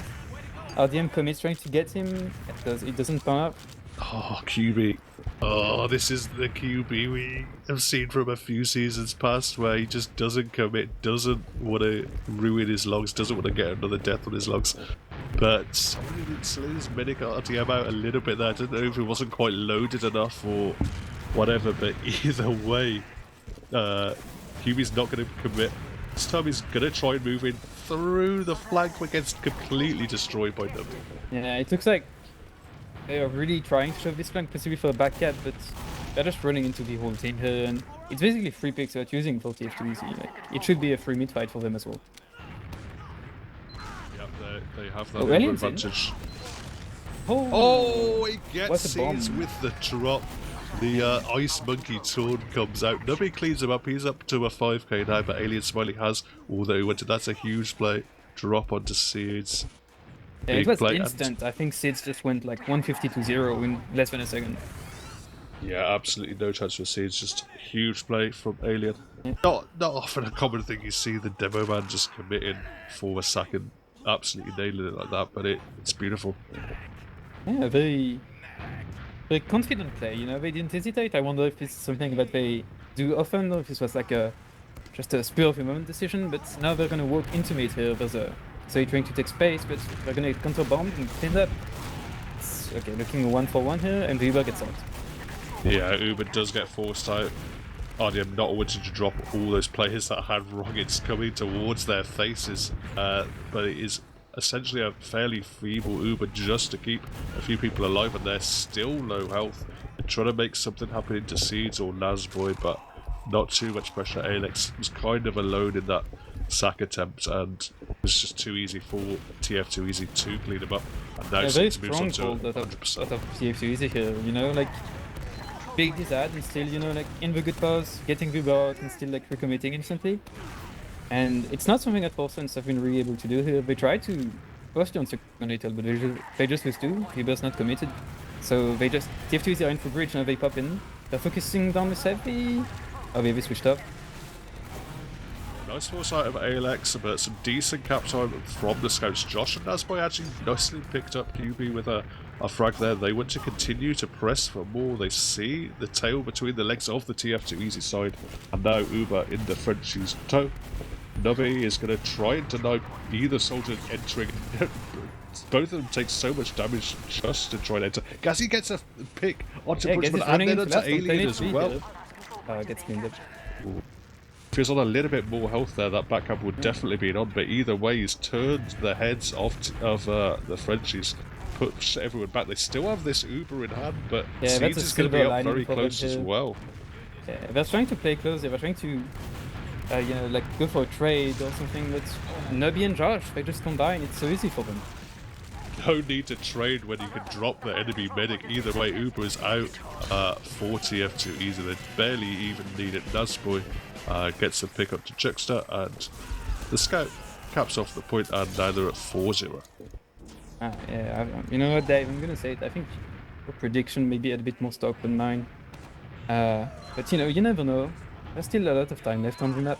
RDM commits trying to get him. It doesn't pan out. Oh, QB. Oh, this is the QB we have seen from a few seasons past, where he just doesn't commit, doesn't want to ruin his logs, doesn't want to get another death on his logs. But somebody did slow his medic RTM out a little bit there. I don't know if it wasn't quite loaded enough or whatever, but either way, QB's not going to commit. This time he's going to try and move in through the flank, but gets completely destroyed by them. Yeah, it looks like they are really trying to shove this flank, possibly for a back cat, but they're just running into the whole team here, and it's basically free picks they're using for TF2easy. Like, it should be a free mid fight for them as well. Yep, they have that advantage. Oh, he gets seized with the drop. The Ice Monkey Taunt comes out. Nubby cleans him up. He's up to a 5k now, but Alien Smiley has, although he went to, that's a huge play. Drop onto Seeds. Yeah, it was instant. I think Seeds just went like 150 to 0 in less than a second. Yeah, absolutely no chance for Seeds. Just huge play from Alien. Yeah. Not often a common thing you see the demo man just committing for a second, absolutely nailing it like that, but it's beautiful. Yeah, very confident play, you know, they didn't hesitate. I wonder if it's something that they do often, or if this was like just a spur of the moment decision, but now they're gonna walk into mid here. So you're trying to take space, but they're gonna counter bomb and clean up. It's, okay, looking 1 for 1 here, and the Uber gets out. Yeah, Uber does get forced out. RDM not wanting to drop all those players that had rockets coming towards their faces, but it is essentially a fairly feeble Uber just to keep a few people alive, and they're still low health. They're trying to make something happen into Seeds or Nazboy, but not too much pressure. Alex was kind of alone in that sack attempt, and it was just too easy for TF2Easy to clean him up. And now Seeds moves on to 100%. Out of TF2Easy here, you know, like big this ad and still, you know, like in the good pause, getting the out and still like recommitting instantly. And it's not something that Forsense have been really able to do here. They tried to post on second little, but they just withdrew. Uber's not committed. So they just, TF2 are in for bridge, now they pop in. They're focusing down the heavy. Oh, maybe switched up. Nice foresight of Aelkyr, but some decent cap time from the scouts. Josh and Nazboy actually nicely picked up QB with a frag there. They want to continue to press for more. They see the tail between the legs of the tf2easy side, and now Uber in the Frenchie's toe. Navi is going to try and deny either soldier entering. Both of them take so much damage just to try and enter. Gazzy gets a pick onto Punchman and then onto Alien as well. Gets cleaned up. If he was on a little bit more health there, that backhand would definitely be on, but either way, he's turned the heads of the Frenchies, pushed everyone back. They still have this Uber in hand, but Seeds is going to be up very close as well. Yeah, they're trying to play close, they were trying to you know, like go for a trade or something, but Nubby and Josh, they just combine, it's so easy for them. No need to trade when you can drop the enemy medic. Either way, Uber is out for tf2easy. They barely even need it. Nazboy gets a pick up to Juxta, and the scout caps off the point, and now they're at 4-0. Yeah, you know what, Dave, I'm gonna say it. I think your prediction maybe had a bit more stock than mine. But you know, you never know. There's still a lot of time left on the map.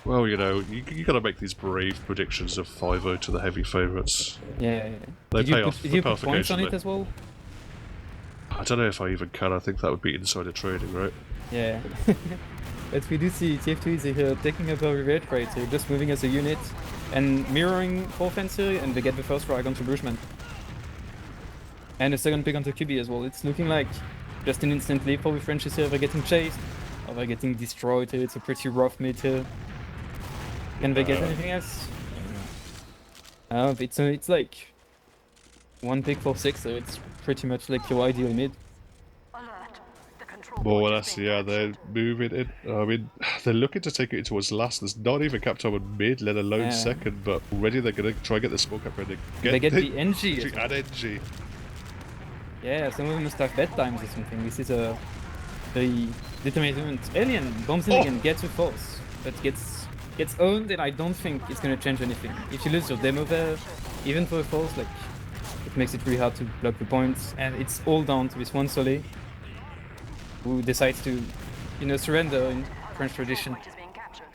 Well, you know, you gotta make these brave predictions of 5-0 to the heavy favourites. Yeah. They pay off. Did you put points on it as well? I don't know if I even can. I think that would be insider trading, right? Yeah. But we do see tf2easy here taking up our red trade, so just moving as a unit and mirroring 4 Fencer, and they get the first frag onto Bushman. And a second pick onto QB as well. It's looking like just an instant leap for the Frenchies here. They're getting chased, or they're getting destroyed here. It's a pretty rough mid here. Can they get anything else? It's like 1 pick for 6, so it's pretty much like your ideal mid. More or less, yeah, they're moving in. I mean, they're looking to take it towards last. There's not even Captain on mid, let alone second, but already they're going to try and get the smoke up ready. They get the NG. And NG. Yeah, some of them must have bedtimes or something. This is a very determined Alien bombs in again, gets a force, but gets owned, and I don't think it's going to change anything. If you lose your demo there, even for a force, like, it makes it really hard to block the points, and it's all down to this one Solé, who decides to, you know, surrender in French tradition.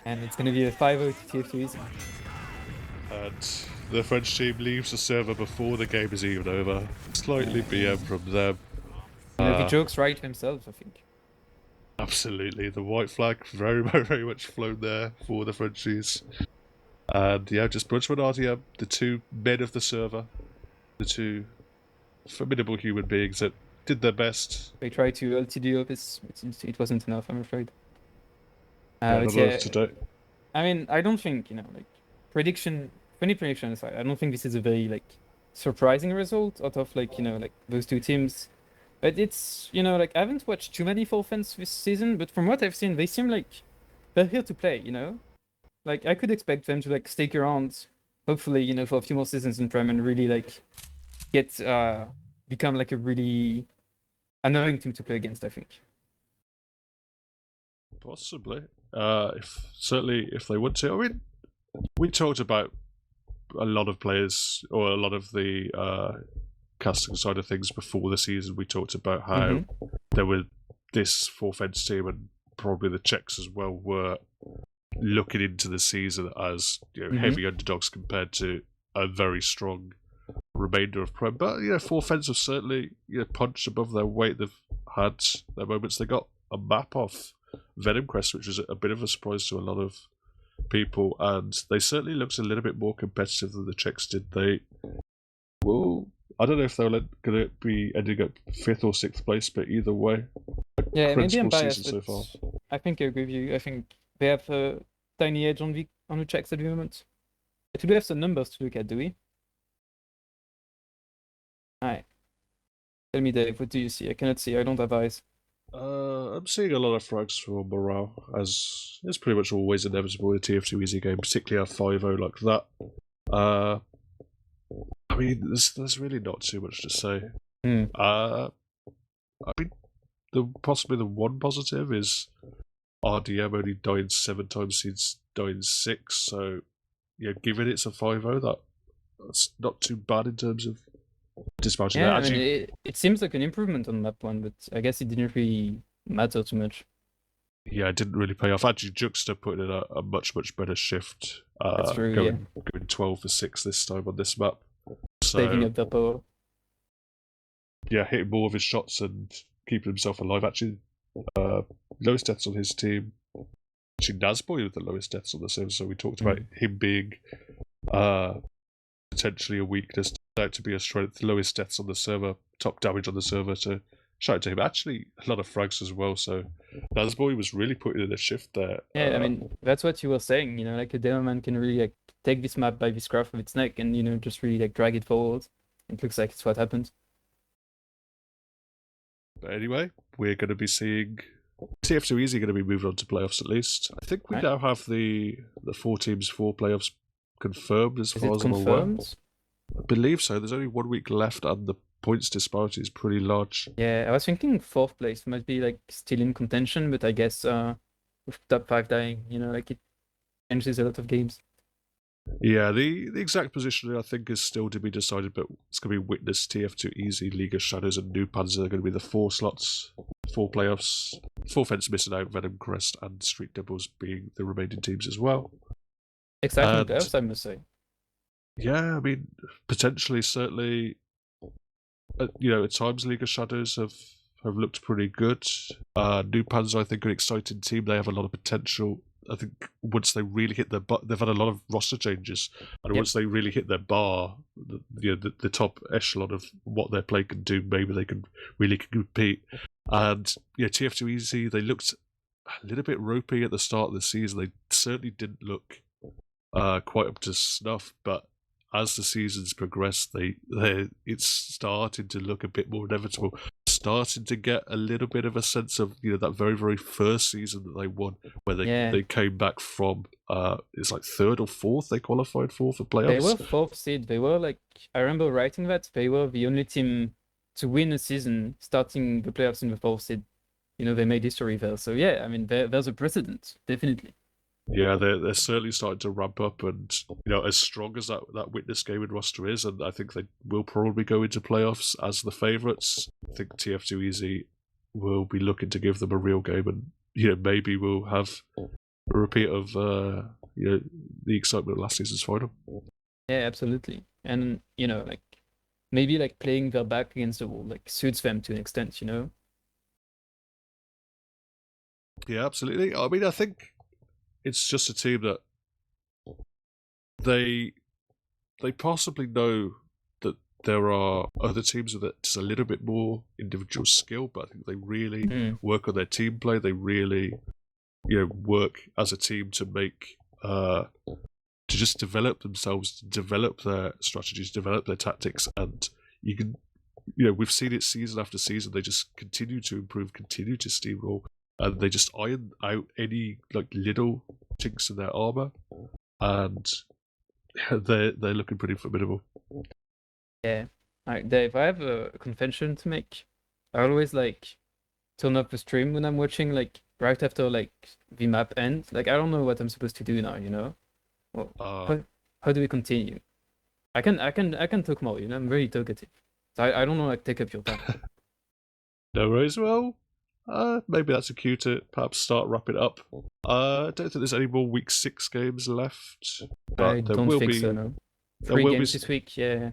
And it's going to be a 5-0 to tf2easy. And the French team leaves the server before the game is even over. Slightly BM from them. You know, the jokes right themselves, I think. Absolutely. The white flag very, very much flown there for the Frenchies. And yeah, just Brunchman RDM, the 2 men of the server. The 2 formidable human beings that did their best. They tried to LTD up, it wasn't enough, I'm afraid. Today. I mean, I don't think, you know, like, funny prediction aside, I don't think this is a very, like, surprising result out of, like, you know, like, those 2 teams. But it's, you know, like, I haven't watched too many full fans this season, but from what I've seen, they seem like they're here to play, you know? Like, I could expect them to, like, stick around, hopefully, you know, for a few more seasons in Prem and really, like, become, like, a really annoying team to play against, I think. Possibly. Certainly if they want to. I mean, we talked about a lot of players, or a lot of the casting side of things before the season. We talked about how there were this 4-fence team, and probably the Czechs as well, were looking into the season as, you know, heavy underdogs compared to a very strong remainder of Prem. But, you know, 4-fence have certainly, you know, punched above their weight. They've had their moments. They got a map off Venom Crest, which was a bit of a surprise to a lot of people, and they certainly looked a little bit more competitive than the Czechs did. They, well, I don't know if they're going to be ending up 5th or 6th place, but either way, yeah, maybe I'm biased, so far. I think I agree with you. I think they have a tiny edge on the Czechs at the moment. But we do have some numbers to look at, do we? Alright. Tell me, Dave, what do you see? I cannot see, I don't have eyes. I'm seeing a lot of frags for morale, as is pretty much always inevitable in a tf2easy game, particularly a 5-0 like that. I mean, there's really not too much to say. I mean, possibly the one positive is RDM only dying 7 times since dying 6, so yeah, given it's a 5-0, that's not too bad in terms of dismounting. Yeah, I mean, it seems like an improvement on map 1, but I guess it didn't really matter too much. Yeah, it didn't really pay off. Actually, Juxta put in a much better shift. That's true. Yeah, Going 12 for 6 this time on this map. saving So up their power. yeah, hitting more of his shots and keeping himself alive. Actually, lowest deaths on his team. Actually, Nazboy with the lowest deaths on the server. So we talked about him being potentially a weakness, turned out to be a strength. Lowest deaths on the server, top damage on the server. So shout out to him. Actually, a lot of frags as well. So Nazboy was really putting in a shift there. Yeah, I mean that's what you were saying. You know, like a demo man can really like take this map by the scruff of its neck and just really like drag it forward. It looks like it's what happened. But anyway, we're going to be seeing TF2Easy going to be moving on to playoffs at least. I think we now have the 4 teams, 4 playoffs confirmed as far as I'm aware. I believe so. There's only 1 week left and the points disparity is pretty large. Yeah, I was thinking 4th place might be like still in contention, but I guess with top 5 dying, like it changes a lot of games. Yeah, the exact position I think is still to be decided, but it's going to be Witness, TF2Easy, League of Shadows, and New Panzer are going to be the 4 slots, 4 playoffs. 4 Fence missing out, Venom Crest and Street Devils being the remaining teams as well. Exciting playoffs, I must say. Yeah, I mean, potentially, certainly, at times League of Shadows have looked pretty good. New Panzer, I think, are an exciting team. They have a lot of potential. I think once they really hit their bar, they've had a lot of roster changes, and once they really hit their bar, the top echelon of what their play can do, maybe they can really compete. And TF2Easy, they looked a little bit ropey at the start of the season. They certainly didn't look quite up to snuff, but as the seasons progressed, it's starting to look a bit more inevitable. Starting to get a little bit of a sense of that very first season that they won, where they came back from it's like 3rd or 4th they qualified for playoffs. They were 4th seed. They were like, I remember writing that they were the only team to win a season starting the playoffs in the 4th seed. They made history there. So yeah, I mean there's a precedent, definitely. Yeah, they're certainly starting to ramp up, and as strong as that Witness gaming roster is, and I think they will probably go into playoffs as the favourites. I think TF2Easy will be looking to give them a real game, and maybe we'll have a repeat of the excitement of last season's final. Yeah, absolutely, and like maybe like playing their back against the wall like suits them to an extent. Yeah, absolutely. I mean, I think it's just a team that they possibly know that there are other teams with just a little bit more individual skill, but I think they really work on their team play. They really, work as a team to make to just develop themselves, develop their strategies, develop their tactics, and you can, we've seen it season after season. They just continue to improve, continue to steamroll. And they just iron out any little chinks in their armor, and they're looking pretty formidable. Yeah. Alright, Dave, I have a confession to make. I always turn off the stream when I'm watching right after the map ends. I don't know what I'm supposed to do now. Well, how do we continue? I can talk more. I'm very talkative. So I don't know take up your time. No worries. Well. Maybe that's a cue to perhaps start wrapping it up. I don't think there's any more week 6 games left. But I don't think so, no. 3 games this week, yeah.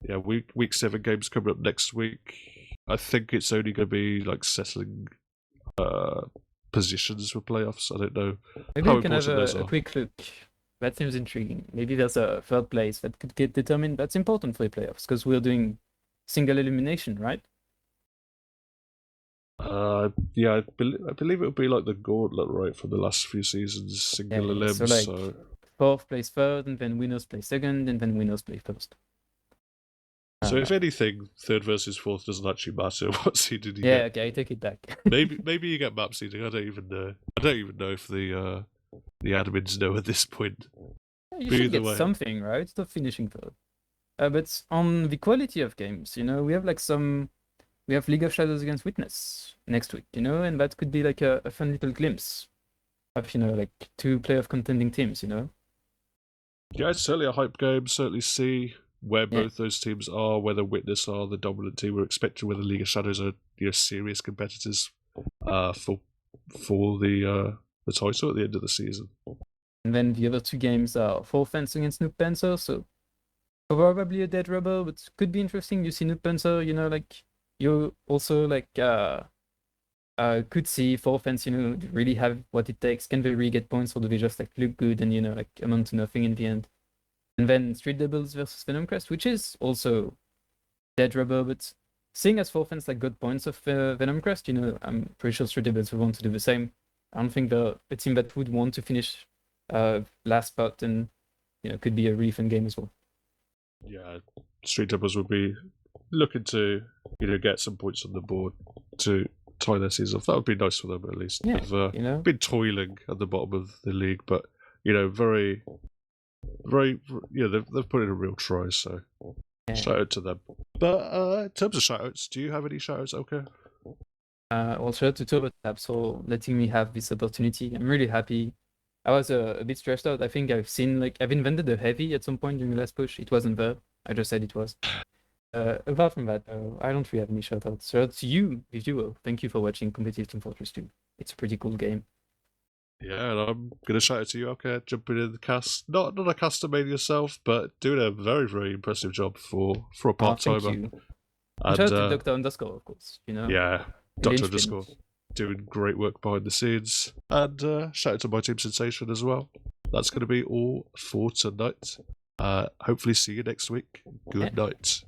Yeah, week 7 games coming up next week. I think it's only going to be settling positions for playoffs. I don't know. Maybe we can have a quick look. That seems intriguing. Maybe there's a 3rd place that could get determined. That's important for the playoffs because we're doing single elimination, right? Yeah, I believe it would be the gauntlet, right, from the last few seasons, single elim. So 4th place 3rd, and then winners play 2nd, and then winners play 1st. So if anything, 3rd versus 4th doesn't actually matter what seeding you get. Yeah, okay, I take it back. maybe you get map seeding. I don't even know. I don't even know if the admins know at this point. You should get something, right? Stop finishing 3rd. But on the quality of games, we have we have League of Shadows against Witness next week, and that could be a fun little glimpse of, 2 playoff contending teams, Yeah, it's certainly a hype game. Certainly see where both those teams are, whether Witness are the dominant team. We're expecting whether League of Shadows are serious competitors for for the title at the end of the season. And then the other two games are Forfence against Noob Panzer, so probably a dead rubber, but could be interesting. You see Noob Panzer, you know, like you also like could see Forfence, you know, really have what it takes. Can they really get points, or do they just like look good and, you know, like amount to nothing in the end? And then Street Doubles versus Venomcrest, which is also dead rubber, but seeing as Forfence like got points of Venomcrest, you know, I'm pretty sure Street Doubles would want to do the same. I don't think the team that would want to finish last spot, and you know, could be a really fun game as well. Yeah, Street Doubles would be looking to, you know, get some points on the board to tie their season off. That would be nice for them at least. Yeah, They've you know, been toiling at the bottom of the league, but you know, very, you know, they've put in a real try. So yeah. shout out to them. But in terms of shout outs, do you have any shout outs, Aelkyr? Well, shout out to TurboTaps for letting me have this opportunity. I'm really happy. I was a bit stressed out. I think I've invented a heavy at some point during the last push. It wasn't there. I just said it was. Apart from that, I don't really have any shout outs. Shout out to you, the viewer. Thank you for watching Competitive Team Fortress 2. It's a pretty cool game. Yeah, and I'm gonna shout out to you, Aelkyr, jumping in the cast. Not a custom main yourself, but doing a very, very impressive job for a part timer. Thank you. And shout out to Dr. Underscore, of course. You know. Yeah, Linchpin. Dr. Underscore doing great work behind the scenes. And shout out to my team Sensation as well. That's going to be all for tonight. Hopefully see you next week. Good night.